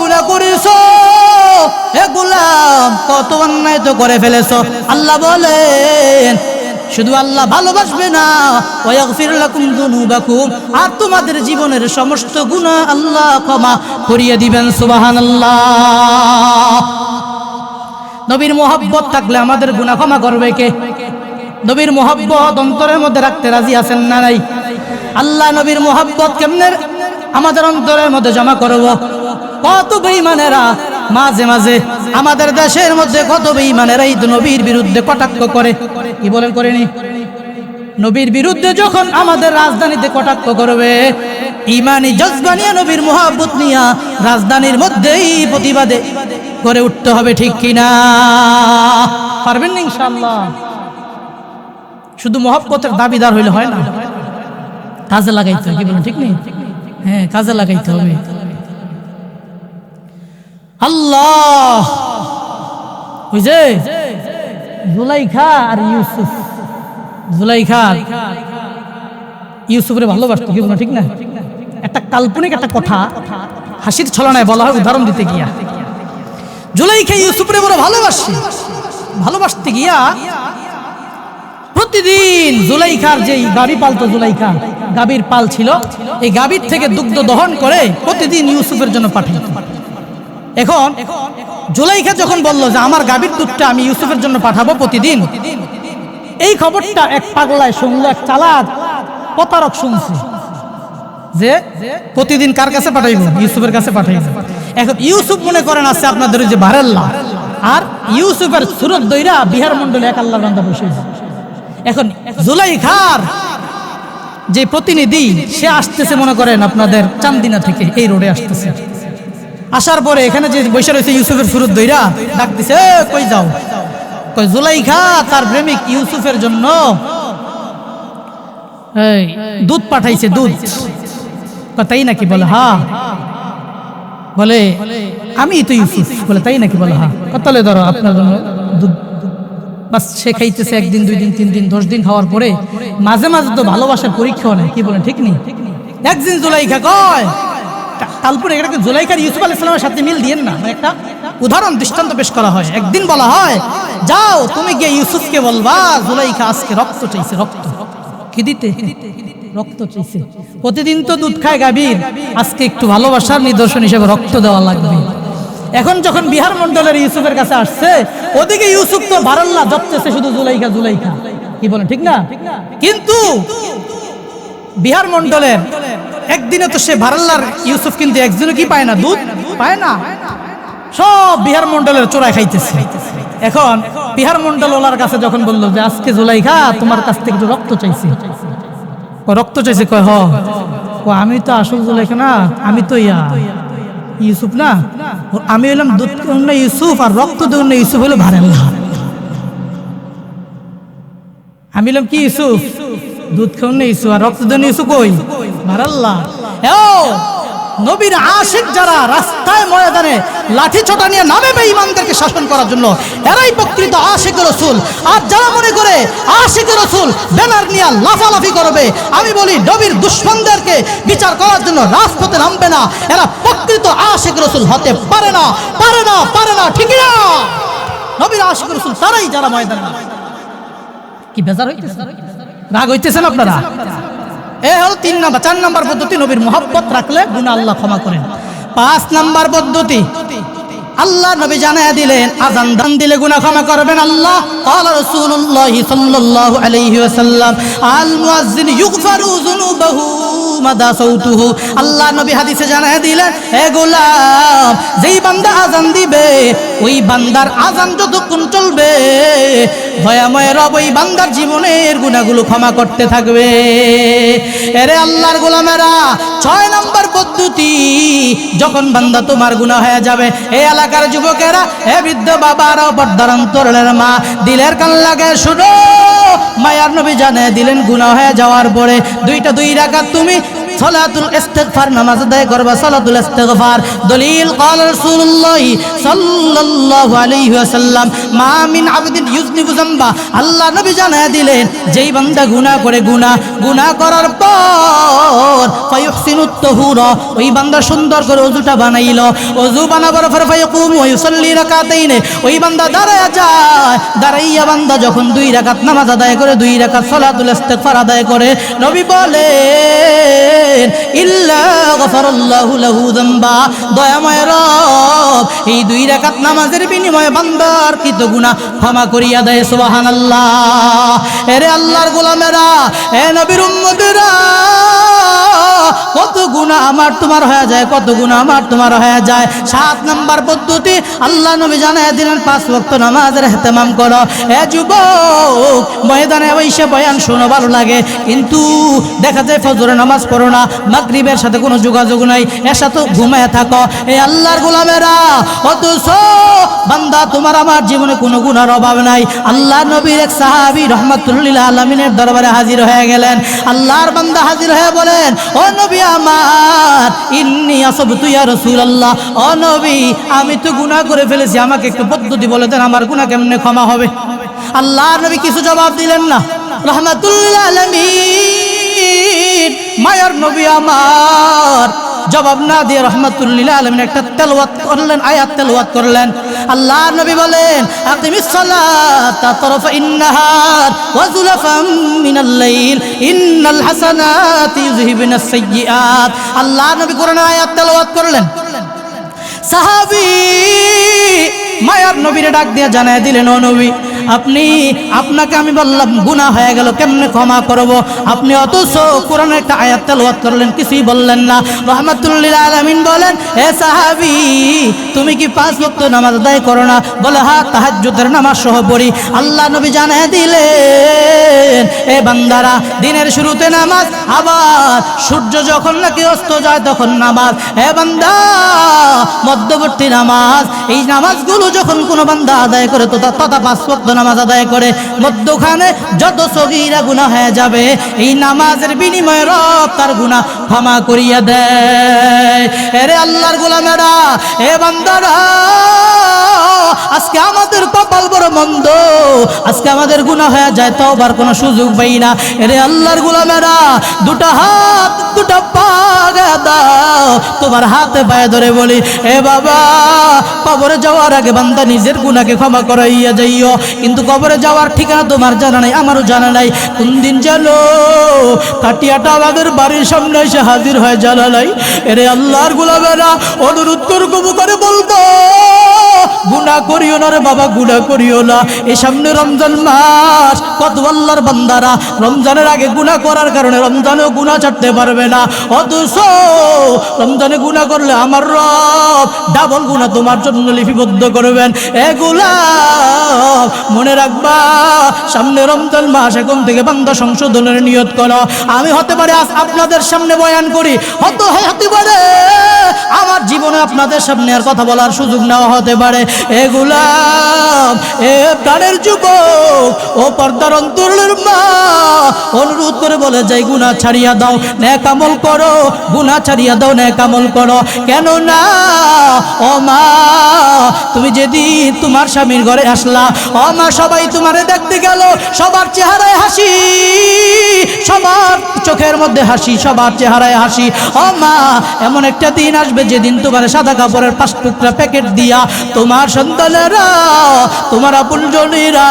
গুনাহ করেছো হে গোলাম, কত অন্যায় তো করে ফেলেছো। আল্লাহ বলেন শুধু আল্লাহ ভালোবাসবে না, ওয়াগফির লাকুম যুনুবাকুম, আর তোমাদের জীবনের সমস্ত গুনাহ আল্লাহ ক্ষমা করিয়ে দিবেন। সুবহানাল্লাহ। নবীর মুহাব্বত থাকলে আমাদের গুনাহ ক্ষমা করবে কে? নবীর মুহাব্বত অন্তরের মধ্যে রাখতে রাজি আছেন না নাই? আল্লাহ নবীর মুহাব্বত কেমনে আমাদের অন্তরের মধ্যে জমা করব? কত বেঈমানেরা মাঝে মাঝে আমাদের দেশের মধ্যে, কত বেঈমানেরা এই নবীর বিরুদ্ধে কটাক্ষ করে, কি বলেন করেনি? নবীর বিরুদ্ধে যখন আমাদের রাজধানীতে কটাক্ষ করবে, ইমানি জজবা নিয়ে নবীর মুহাব্বত নিয়ে রাজধানীর মধ্যেই প্রতিবাদে করে উঠতে হবে, ঠিক কিনা? পারবেন না ইনশাআল্লাহ? শুধু মুহাব্বতের দাবিদার হইলে হয় না, কাজে লাগাইতে হবে, কি বলেন ঠিক নেই? হ্যাঁ, কাজে লাগাইতে হবে। আল্লাহ, ওই যে জুলাইখা আর ইউসুফ, জুলাইখা ইউসুফের ভালোবাসতো, কি বলেন ঠিক না? একটা কাল্পনিক একটা কথা হাসির ছলনায় বলা হয় উদাহরণ দিতে গিয়া, জুলাইখা ইউসুফের বড় ভালোবাসতে গিয়া প্রতিদিন জুলাইখার যেই গাভী পালতো, জুলাইখা গাভীর পাল ছিল, এই গাভীর থেকে দুগ্ধ দহন করে প্রতিদিন ইউসুফের জন্য পাঠাইত। এখন জুলাইখা যখন বলল যে আমার গাভীর দুধটা আমি ইউসুফের জন্য পাঠাবো প্রতিদিন, এই খবরটা এক পাগলায় শুনলো, এক চালাক প্রতারক শুনছে যে প্রতিদিন কার কাছে পাঠাইব? ইউসুফের কাছে পাঠাইব। এখন ইউসুফ মনে করেন আছে আপনাদের যে বারেল্লা, আর ইউসুফের সুরত দইরা বিহার মন্ডলে এক আল্লাহর বান্দা বসে। এখন জুলাইখার যে প্রতিনিধি সে আসতেছে মনে করেন আপনাদের চান্দিনা থেকে, এই রোডে আসতেছে। আসার পরে এখানে যে বসে রয়েছে ইউসুফের সুরত দইরা ডাক দিছে, কই যাও? কয় জুলাইখা তার প্রেমিক ইউসুফের জন্য এই দুধ পাঠাইছে, দুধ। তাই নাকি? বলে হ্যাঁ। বলে আমি তো ইউসুফ। বলে তাই নাকি? বলে হ্যাঁ। তাহলে ধরো আপনার জন্য দুধ। বাস সে খাইতেছে 1 দিন 2 দিন 3 দিন 10 দিন খাওয়ার পরে মাঝে মাঝে তো ভালোবাসার পরীক্ষাও নেই। কি বলেন ঠিক নেই? একদিন জুলাইখা কয়, তারপরে এটাকে জুলাইখার ইউসুফ আলাইহিস সালামের সাথে মিল দিয়েন না, একটা উদাহরণ দৃষ্টান্ত পেশ করা হয়। একদিন বলা হয় যাও তুমি গিয়ে ইউসুফকে বলবা জুলাইখা আজকে রক্ত চাইছে, রক্ত। কি দিতে? রক্ত চাইছে। প্রতিদিন তো দুধ খায় গাভীর, আজকে একটু ভালোবাসার নিদর্শন হিসেবে রক্ত দেওয়া লাগবে। এখন যখন বিহার মন্ডলের ইউসুফের কাছে আসছে, ওদিকে ইউসুফ তো বারাল্লাহ জপতেছে শুধু জুলাইখা জুলাইখা। কি বলেন ঠিক না? কিন্তু বিহার মন্ডলের একদিনে তো সে বারাল্লার ইউসুফ কিন্তু একদিনও কি পায় না, দুধ পায় না। সব বিহার মন্ডলের চোরাই খাইতেছে। এখন বিহার মন্ডল ওলার কাছে যখন বললো যে আজকে জুলাইখা তোমার কাছ থেকে একটু রক্ত চাইছি, রক্ত চাইছে, কয় হ আমি তো আসল জুলাইখা না, আমি তো ইউসুফ না, আমি হলাম দুধ ইউসুফ আর রক্ত দেউন ইউসুফ হলো বারাল্লাহ। আমি হলাম কি ইউসুফ, দুধ খাওন ইউসুফ আর রক্ত দেউন ইউসুফ কই বারাল্লাহ। নবীর আশিক যারা রাস্তায় ময়দানে লাঠি ছোটা নিয়ে নামে বেঈমানদেরকে শাসন করার জন্য, এরাই প্রকৃত আশিক রাসূল। আর যারা মনে করে আশিক রাসূল ব্যানার নিয়ে লাফালাফি করবে, আমি বলি নবীর দুশমনদেরকে বিচার করার জন্য রাজপথে নামবে না, এরা প্রকৃত আশিক রাসূল হতে পারে না, পারে না, পারে না। ঠিক না? নবীর আশিক রাসূল তারাই যারা ময়দানে নামে। কি বেজার হইতেছে, রাগ হইতেছেন আপনারা? এ হলো 3 নাম্বার। 4 নাম্বার পদ্ধতি, নবীর মুহাব্বত রাখলে গুনাহ আল্লাহ ক্ষমা করেন। 5 নাম্বার পদ্ধতি, আল্লাহ নবী জানায়া দিলেন আযান দান দিলে গুনাহ ক্ষমা করবেন আল্লাহ। ক্বালা রাসূলুল্লাহ সাল্লাল্লাহু আলাইহি ওয়াসাল্লাম আল মুয়াজ্জিন ইগফারু যুনুবাহু মাদা সাউতুহু। আল্লাহ নবী হাদিসে জানায়া দিলেন, হে গোলাম, যেই বান্দা আযান দিবে ওই বান্দার আযান যতক্ষণ চলবে ভয়াময় রব ওই বান্দার জীবনের গুনাহগুলো ক্ষমা করতে থাকবে। এরে আল্লাহর গোলামেরা, 6 নাম্বার পদ্ধতি, যখন বান্দা তোমার গুনাহ হয়ে যাবে, এই এলাকার যুবকেরা, এ বৃদ্ধ বাবারা, পর্দার অন্তরের মা, দিলের কান লাগে শুনো, মায়ার নবী জানে দিলেন গুনাহ হয়ে যাওয়ার পরে 2 রাকাত তুমি সালাতুল ইস্তিগফার নামাজ আদায় করবা। সালাতুল ইস্তিগফার দলিল ক্বালা রাসূলুল্লাহ সাল্লাল্লাহু আলাইহি ওয়াসাল্লাম মা মিন আবদিন ইউযনিবু যামবা। আল্লাহ নবী জানায়া দিলেন যেই বান্দা গুনাহ করে, গুনাহ করার পর ফায়ুহসিনুত তাহুরা, ওই বান্দা সুন্দর করে ওযুটা বানাইলো, ওযু বানাবার পর ফায়াকুমু ওয়া ইউসাল্লি রাকাতাইন, ওই বান্দা দাঁড়ায়া যায়, দাঁড়াইয়া বান্দা যখন 2 রাকাত নামাজ আদায় করে, 2 রাকাত সালাতুল ইস্তিগফার আদায় করে, নবী বলেন ইল্লা গফারাল্লাহু লাহু যামবা, দয়াময় রব এই 2 রাকাত নামাজের বিনিময়ে বান্দার কৃত গুনাহ ক্ষমা করিয়া দেয়। সুবহানাল্লাহ। এরে আল্লাহর গোলামেরা, এ নবীর উম্মতেরা, কত গুনাহ আমার তোমার হয়ে যায়, কত গুনাহ আমার তোমার হয়ে যায়। 7 নাম্বার পদ্ধতি, আল্লাহ নবী জানায়া দিলেন 5 ওয়াক্ত নামাজের ইহতিমাম করো। এ যুবক, ময়দানে বসে বয়ান শোনো ভালো লাগে, কিন্তু দেখা যায় ফজরের নামাজ পড়ো না, মাগরিবের সাথে কোনো যোগাযোগ নাই, এসা তো ঘুমায় থাকো। এই আল্লাহর গোলামেরা, অথচ বান্দা তোমার আমার জীবনে কোনো গুনার অভাব নাই। আল্লাহ নবীর এক সাহাবী রাহমাতুল্লিল আলামিনের দরবারে হাজির হয়ে গেলেন। আল্লাহর বান্দা হাজির হয়ে বলেন, ও নবী আমার, ইন্নী আসাবতু ইয়া রাসূলুল্লাহ, ও নবী আমি তো গুনাহ করে ফেলেছি, আমাকে একটু পদ্ধতি বলে দেন, আমার গুনাহ কেমনে ক্ষমা হবে। আল্লাহর নবী কিছু জবাব দিলেন না। রাহমাতুল্লিল আলামিন মায়ার নবী আমার জবাব না দিয়ে রাহমাতুল্লিল আলামিন একটা তেলাওয়াত করলেন, আয়াত তেলাওয়াত করলেন। আল্লাহ নবী বলেন, আকিমিস সালাতা তারফা ইন্নাহার ওয়া যুলাফাম মিনাল লাইল ইন্নাল হাসানাতি ইউযহিবুনাস সাইয়্যাত। আল্লাহ নবী কোরআনের আয়াত তেলাওয়াত করলেন। সাহাবী মায়ার নবীরে ডাক দিয়ে জানায় দিলেন, ও নবী, আপনাকে আমি বললাম গুনাহ হয়ে গেল, কেমনে ক্ষমা করব? আপনি অথচ কোরআনের একটা আয়াত তেলাওয়াত করলেন, কিছুই বললেন না। রাহমাতুল্লিল আলামিন বলেন, হে সাহাবী, তুমি কি 5 ওয়াক্ত নামাজ আদায় করো না? বলে, হ্যাঁ, তাহাজ্জুদের নামাজ সহ পড়ি। আল্লাহ নবী জানায় দিলেন, এ বান্দারা, দিনের শুরুতে নামাজ, আবার সূর্য যখন নাকি অস্ত যায় তখন নামাজ। হে বান্দা, মধ্যবর্তী নামাজ, এই নামাজগুলো যখন কোনো বান্দা আদায় করে তথা 5 ওয়াক্ত নামাজ আদায় করে, মধ্যখানে যত সগীরা গুনাহ হয়ে যাবে এই নামাজের বিনিময়ে রব তার গুনাহ ক্ষমা করিয়া দেয়। এরে আল্লাহর গোলামেরা, এ বান্দারা, আজকে আমাদের কপাল বড় মন্দ, আজকে আমাদের গুনাহ হয়ে যায় তওবার কোনো সুযোগ পাই না। এরে আল্লাহর গোলামেরা, দুটা হাত দুটা পা গায়ে দাও, তোমার হাতে পায়ে ধরে বলি, এ বাবা, কবরে যাওয়ার আগে বান্দা নিজের গুনাহকে ক্ষমা করাইয়া যাইও। কিন্তু কবরে যাওয়ার ঠিকানা তোমার জানা নাই, আমারও জানা নাই। কোন দিন যেন কাটিয়াটা আমাদের বাড়ির সামনে এসে হাজির হয়ে জানালাই। এরে আল্লাহর গোলামেরা, অনুরোধ করে বলবো, গুনাহ করিও না রে বাবা, গুনাহ করিও না। এই সামনে রমজান মাস, কত আল্লাহর বান্দারা রমজানের আগে গুনাহ করার কারণে রমজানেও গুনাহ ছাড়তে পারবে না, অথচ রমজানে গুনাহ করলে আমার রব ডাবল গুনাহ তোমার জন্য লিপিবদ্ধ করবেন। এগুলা মনে রাখবা, সামনে রমজান মাস, এখন থেকে বান্দা সংশোধনের নিয়ত করো। আমি হতে পারে আজ আপনাদের সামনে বয়ান করি, হতে পারে আমার জীবনে আপনাদের সামনে আর কথা বলার সুযোগ নেওয়া হতে পারে। এগুলা এ প্রাণের যুবক ও পর্দার অন্তরের মা, অনুরোধ করে বলে যাই, গুনাহ ছাড়িয়া দাও, নেক আমল করো, গুনাহ ছাড়িয়া দাও, নেক আমল করো। কেন না ও মা, তুমি যেদিন তোমার স্বামীর ঘরে আসলা, ও মা, সবাই তোমারে দেখতে গেল, সবার চেহারায় হাসি, সবার চোখের মধ্যে হাসি, সবার চেহারায় হাসি। ও মা, এমন একটা দিন আসবে যেদিন তোমার সাদা কাপড়ের 5 টুকরা প্যাকেট দিয়া তোমার সন্তানেরা, তোমার আপনজনেরা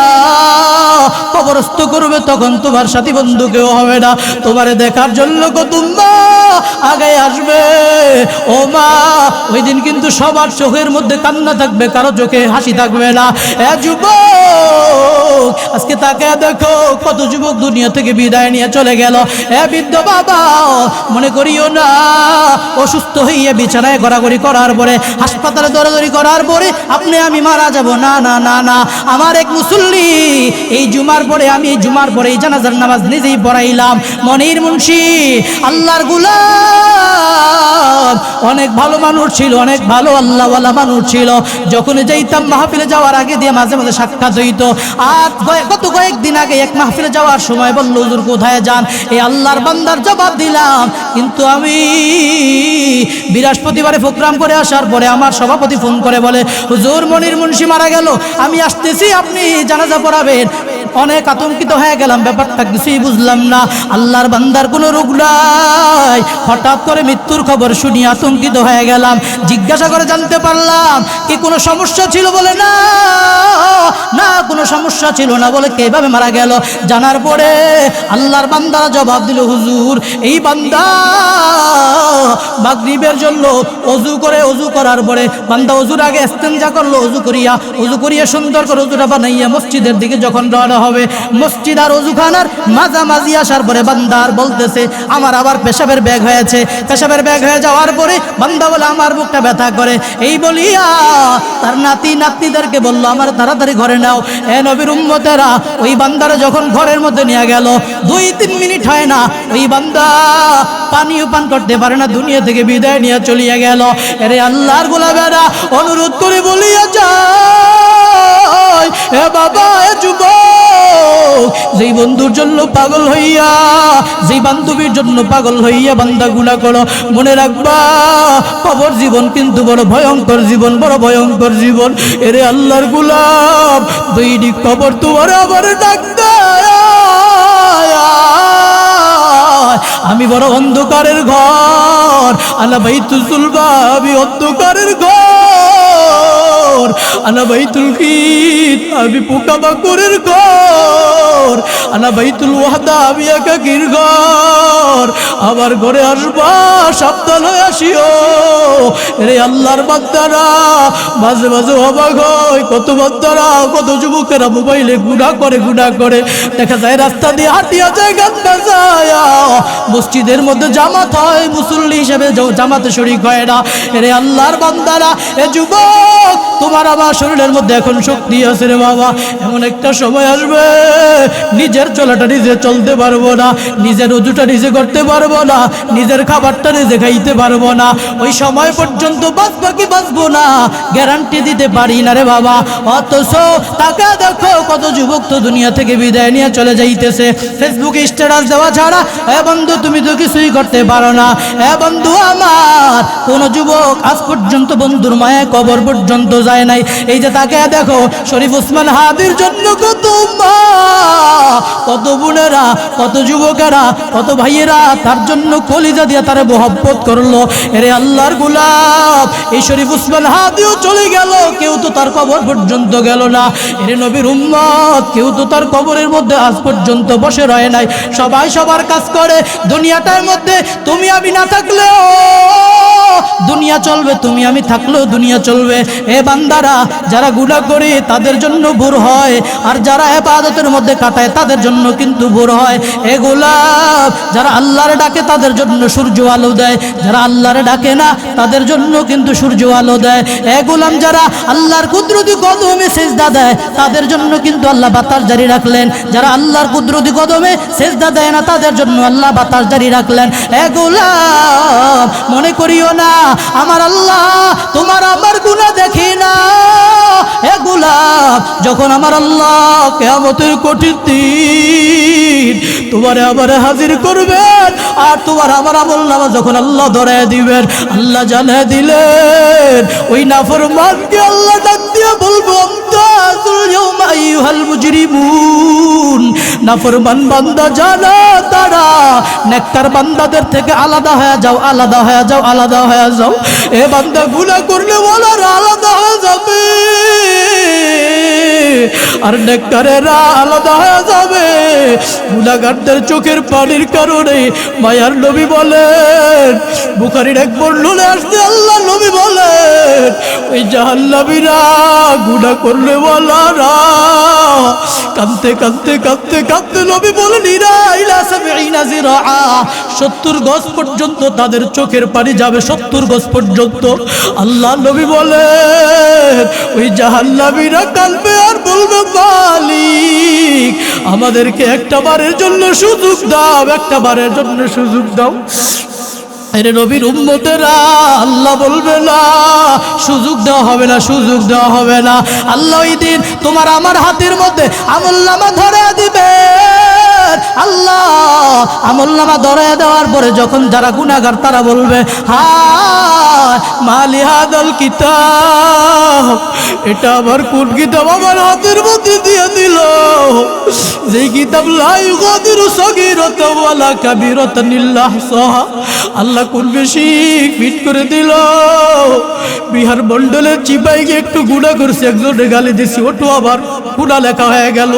কবরস্থ করবে, তখন তোমার সাথী বন্ধু কেউ হবে না, তোমারে দেখার জন্য কত মা আগে আসবে। ও মা, ওই দিন কিন্তু সবার চোখের মধ্যে কান্না থাকবে, কারো চোখে হাসি থাকবে না। এ যুবক, আজকে তাকে দেখো, কত যুবক দুনিয়া থেকে বিদায় নিয়ে চলে গেল। এ বৃদ্ধ বাবা, মনে করিও না অসুস্থ হইয়া বিছানায় ঘোরাঘুরি করার পরে, হাসপাতালে দৌড়াদৌড়ি করার পরে আপনি আমি মারা যাব। না না না না, আমার এক মুসল্লি এই জুমার পরে, আমি এই জুমার পরে এই জানাজার নামাজ নিজেই পড়াইলাম। মনির মুন্সি, আল্লাহর গোলাম, অনেক ভালো মানুষ ছিল, অনেক ভালো আল্লাহওয়ালা মানুষ ছিল। যখন যাইতাম মাহফিলে যাওয়ার আগে দিয়ে মাঝে মাঝে সাক্ষাৎ হইতো। আর গত কয়েকদিন আগে এক মাহফিলে যাওয়ার সময় বলল, হুজুর কোথায় যান? এই আল্লাহর বান্দার জবাব দিলাম। কিন্তু আমি বৃহস্পতিবারে প্রোগ্রাম করে আসার পরে আমার সভাপতি ফোন করে বলে, হুজুর মনির মুন্সি মারা গেল, আমি আসতেছি, আপনি জানাজা পড়াবেন। অনেক আতঙ্কিত হয়ে গেলাম, ব্যাপারটা কিছুই বুঝলাম না। আল্লাহর বান্দার কোনো রোগ নাই, হঠাৎ করে মৃত্যুর খবর শুনি আতঙ্কিত হয়ে গেলাম। জিজ্ঞাসা করে জানতে পারলাম কি কোনো সমস্যা ছিল, বলে না না, কোনো সমস্যা ছিল না। বলে কিভাবে মারা গেল? জানার পরে আল্লাহর বান্দারা জবাব দিল, হুজুর এই বান্দা মাগরিবের জন্য ওযু করে, ওযু করার পরে বান্দা ওযুর আগে ইস্তেনজা করলো, ওযু করিয়া সুন্দর করে ওযুটা বানাইয়া মসজিদের দিকে যখন রওনা হবে, মসজিদ আর ওযুখানার মাঝামাঝি আসার পরে বান্দার বলতেছে, আমার আবার পেশাবের ব্যাগ হয়েছে। পেশাবের ব্যাগ হয়ে যাওয়ার পরে বান্দা বলে, আমার বুকটা ব্যথা করে। এই বলিয়া তার নাতিদেরকে বলল, আমার তাড়াতাড়ি ঘরে নাও। এ নবীর উম্মতেরা, ওই বান্দারা যখন ঘরের মধ্যে নিয়ে গেল, 2-3 মিনিট হয় না, ওই বান্দা পানিও পান করতে পারে না, দুনিয়া থেকে বিদায় নিয়ে চলিয়া গেল। এরে আল্লাহর গোলামেরা, অনুরোধ করে বলিয়া যায়, এ বাবা, এ যুবক, যেই বন্ধুর জন্য পাগল হইয়া, যেই বান্ধবীর জন্য পাগল হইয়া বান্দা গুনাহ করো, মনে রাখবা কবর জীবন কিন্তু বড় ভয়ঙ্কর জীবন, বড় ভয়ঙ্কর জীবন। এরে আল্লাহর গোলাম, দৈনিক কবর তোমার আবার ডাক দেয়, আমি বড় অন্ধকারের ঘর, আলা বাইতুল সুলবা, আমি অন্ধকারের ঘর, আলা বাইতুল গীত, আমি পোকামাকড়ের ঘর, আলা বাইতুল ওয়াহদা, আমি একাকীর ঘর। আমার ঘরে আসবা, সাবধান হয়ে আসিও। রে আল্লাহর বান্দারা, মাঝে মাঝে অবাক হয়, কত বান্দারা, কত যুবকেরা মোবাইলে গুনাহ করে দেখা যায় রাস্তা দিয়ে হাঁটিয়া যায়, গান বাজায়, মসজিদের মধ্যে জামাত হয়, মুসল্লি হিসেবে জামাতে শরীক হয় না। রে আল্লাহর বান্দারা, এ যুবক, তোমার আমার শরীরের মধ্যে এখন শক্তি আছে রে বাবা, এমন একটা সময় আসবে নিজের চলাটা নিজে চলতে পারবো না, নিজের ওযুটা নিজে করতে পারবো না, নিজের খাবারটা নিজে খাইতে পারবো না, ওই সময় পর্যন্ত বাঁচবো কি বাঁচবো না গ্যারান্টি দিতে পারি না রে বাবা। অথচ তাকে দেখো কত যুবক তো দুনিয়া থেকে বিদায় নিয়ে চলে যাইতেছে ফেসবুকে স্ট্যাটাস দেওয়া ছাড়া। এ বন্ধু তুমি তো কিছুই করতে পারো না। এ বন্ধু আমার, কোন যুবক আজ পর্যন্ত বন্ধুর মায়ে কবর পর্যন্ত যায় নাই। এই যে তাকে দেখো শরীফ ওসমান হাদির জন্য কত মা, কত বোনেরা, কত যুবকেরা, কত ভাইয়েরা তার জন্য কলিজা দিয়ে তারে মোহব্বত করলো। এরে আল্লাহর গোলাম, এই শরীফ ওসমান হাদিও চলে গেল, কেউ তো তার কবর পর্যন্ত গেল না। এরে নবীর উম্মত, কেউ তো তার কবরের মধ্যে আজ পর্যন্ত বসে রয়ে নাই। সবাই সবার কাজ করে দুনিয়াটার মধ্যে। তুমি আমি না থাকলেও দুনিয়া চলবে, তুমি আমি থাকলেও দুনিয়া চলবে। এ বান্দারা, যারা গুনাহ করে তাদের জন্য ভোর হয়, আর যারা ইবাদতের মধ্যে কাটায় তাদের জন্য কিন্তু ভোর হয়। এ গোলাম, যারা আল্লাহর ডাকে তাদের জন্য সূর্য আলো দেয়, যারা আল্লাহর ডাকে না তাদের জন্য কিন্তু সূর্য আলো দেয়। এ গোলাম, যারা আল্লাহর কুদরতি কদমে সিজদা দেয় তাদের জন্য কিন্তু আল্লাহ বাতাস জারি রাখলেন, যারা আল্লাহর কুদরতি কদমে সিজদা দেয় না তাদের জন্য আল্লাহ বাতাস জারি রাখলেন। এ গোলাম, মনে করিও না আমার আল্লাহ তোমার আমার গুনাহ দেখি না। এ গোলাম, যখন আমার আল্লাহ কিয়ামতের কঠিন দিন তোমারে আমারে হাজির করবেন, আর তোমার আমার আমলনামা যখন আল্লাহ ধরায় দিবেন, আল্লাহ জানায় দিলেন ওই নাফরমানকে আল্লাহ ডাক দিয়ে বলবো আমতাজুল ইয়াউমা আইয়ুহাল মুজরিমুন। নাফরমান বান্দা জানা তারা নেককার বান্দাদের থেকে আলাদা হয়ে যাও, আলাদা হয়ে যাও, আলাদা হয়ে যাও। এ বান্দা গুনাহ করলে ওয়ালারা আলাদা হয়ে যাবে, আর নেককারেরা আলাদা হয়ে যাবে। গুনাহগারদের চোখের পানির কারণে মায়ার নবী বলেন, বুখারীর এক বর্ণনায় আসছে আল্লাহ নবী বলেন ওই জাহান্নামীরা গুনাহ করলে ওয়ালারা কাঁদতে কাঁদতে কাঁদতে কাঁদতে নবী বলেন ইলা 70 জিরাআ, 70 গজ পর্যন্ত তাদের চোখের পানি যাবে, 70 গজ পর্যন্ত। আল্লাহ নবী বলেন ওই জাহান্নামীরা কাঁদবে আর বলবে মালিক আমাদেরকে একটা বারের জন্য সুযোগ দাও, একটা বারের জন্য সুযোগ দাও। আরে নবীর উম্মতেরা, আল্লাহ বলবে না সুযোগ দেওয়া হবে না, সুযোগ দেওয়া হবে না। আল্লাহ ওই দিন তোমার আমার হাতের মধ্যে আমলনামা ধরে দিবে। আল্লাহ আমলনামা ধরে দেওয়ার পরে যখন যারা গুনাহগার তারা বলবে হায় মালি হাদাল কিতাব, এটা আবার কোন কিতাব আমার হাতের মধ্যে দিয়ে দিল, যেই কিতাব লা ইউগাদিরু সাগীরাতান ওয়ালা কাবীরাতান ইল্লা আহসাহা। আল্লাহ কোন বেশি ফিট করে দিল, বিহার মন্ডলের চিপাইকে একটু গুনাহ করছে, একজনে গালি দিছি, ওটো আবার গুনাহ লেখা হয়ে গেল।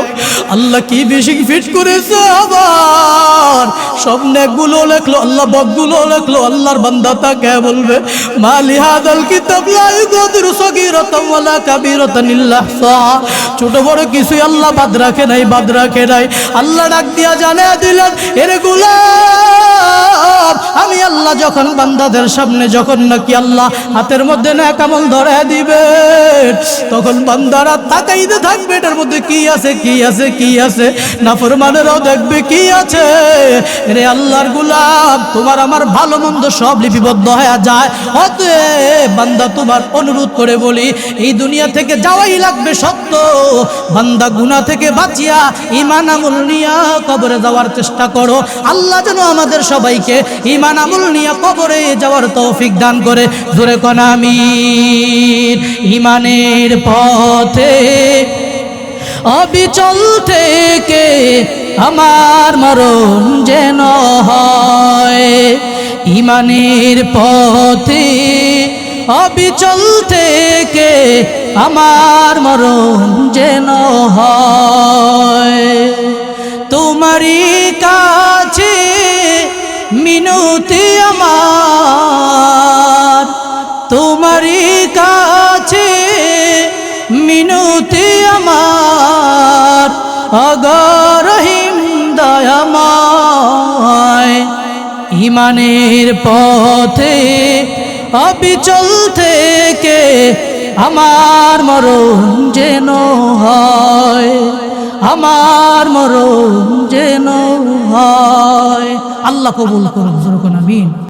আল্লাহ কি বেশি ফিট করেছে, আবার সব নেকগুলো লেখলো, আল্লাহ বদগুলো লেখলো। আল্লাহর বান্দা তাকে বলবে মালি হাদাল কিতাব লা ইউগাদিরু সাগীরাতান ওয়ালা কাবীরাতান ইল্লা আহসাহা। ছোট বড় কিছুই আল্লাহ বাদ রাখে নাই, বাদ রাখে নাই। আল্লাহ ডাক দিয়া জানিয়ে দিলেন এরে গোলাম, আমি আল্লাহ যখন বান্দাদের সামনে যখন নাকি আল্লাহ হাতের মধ্যে নেক আমল ধরে দিবেন, তখন বান্দারা তাকাইতে থাকবে এটার মধ্যে কি আছে, কি আছে, কি আছে। নাফরমানেরাও দেখবে কি আছে। রে আল্লাহর গোলাম, তোমার আমার ভালো মন্দ সব লিপিবদ্ধ হয়ে যায়। অতএব বান্দা তোমার অনুরোধ করে বলি, এই দুনিয়া থেকে যাওয়াই লাগবে সত্য। বান্দা গুনাহ থেকে বাঁচিয়া ঈমান আমল নিয়া কবরে যাওয়ার চেষ্টা করো। আল্লাহ যেন আমাদের সবাইকে ঈমান আমল নিয়া কবরে যাওয়ার তৌফিক দান করে। জোরে কোন আমিন। ঈমানের পথে অবিচল থেকে আমার মরণ যেন হয়, ঈমানের পথে অবিচল থেকে আমার মরণ যেন হয়। তোমারই কাছে মিনতি আমার, তোমারই কাছে মিনতি আমার, অগরহিম দয়াময়। ঈমানের পথে অবিচল থেকে আমার মরণ যেন হয়। আমার মরণ যেন হয়। আল্লাহ কবুল করুন, আমিন।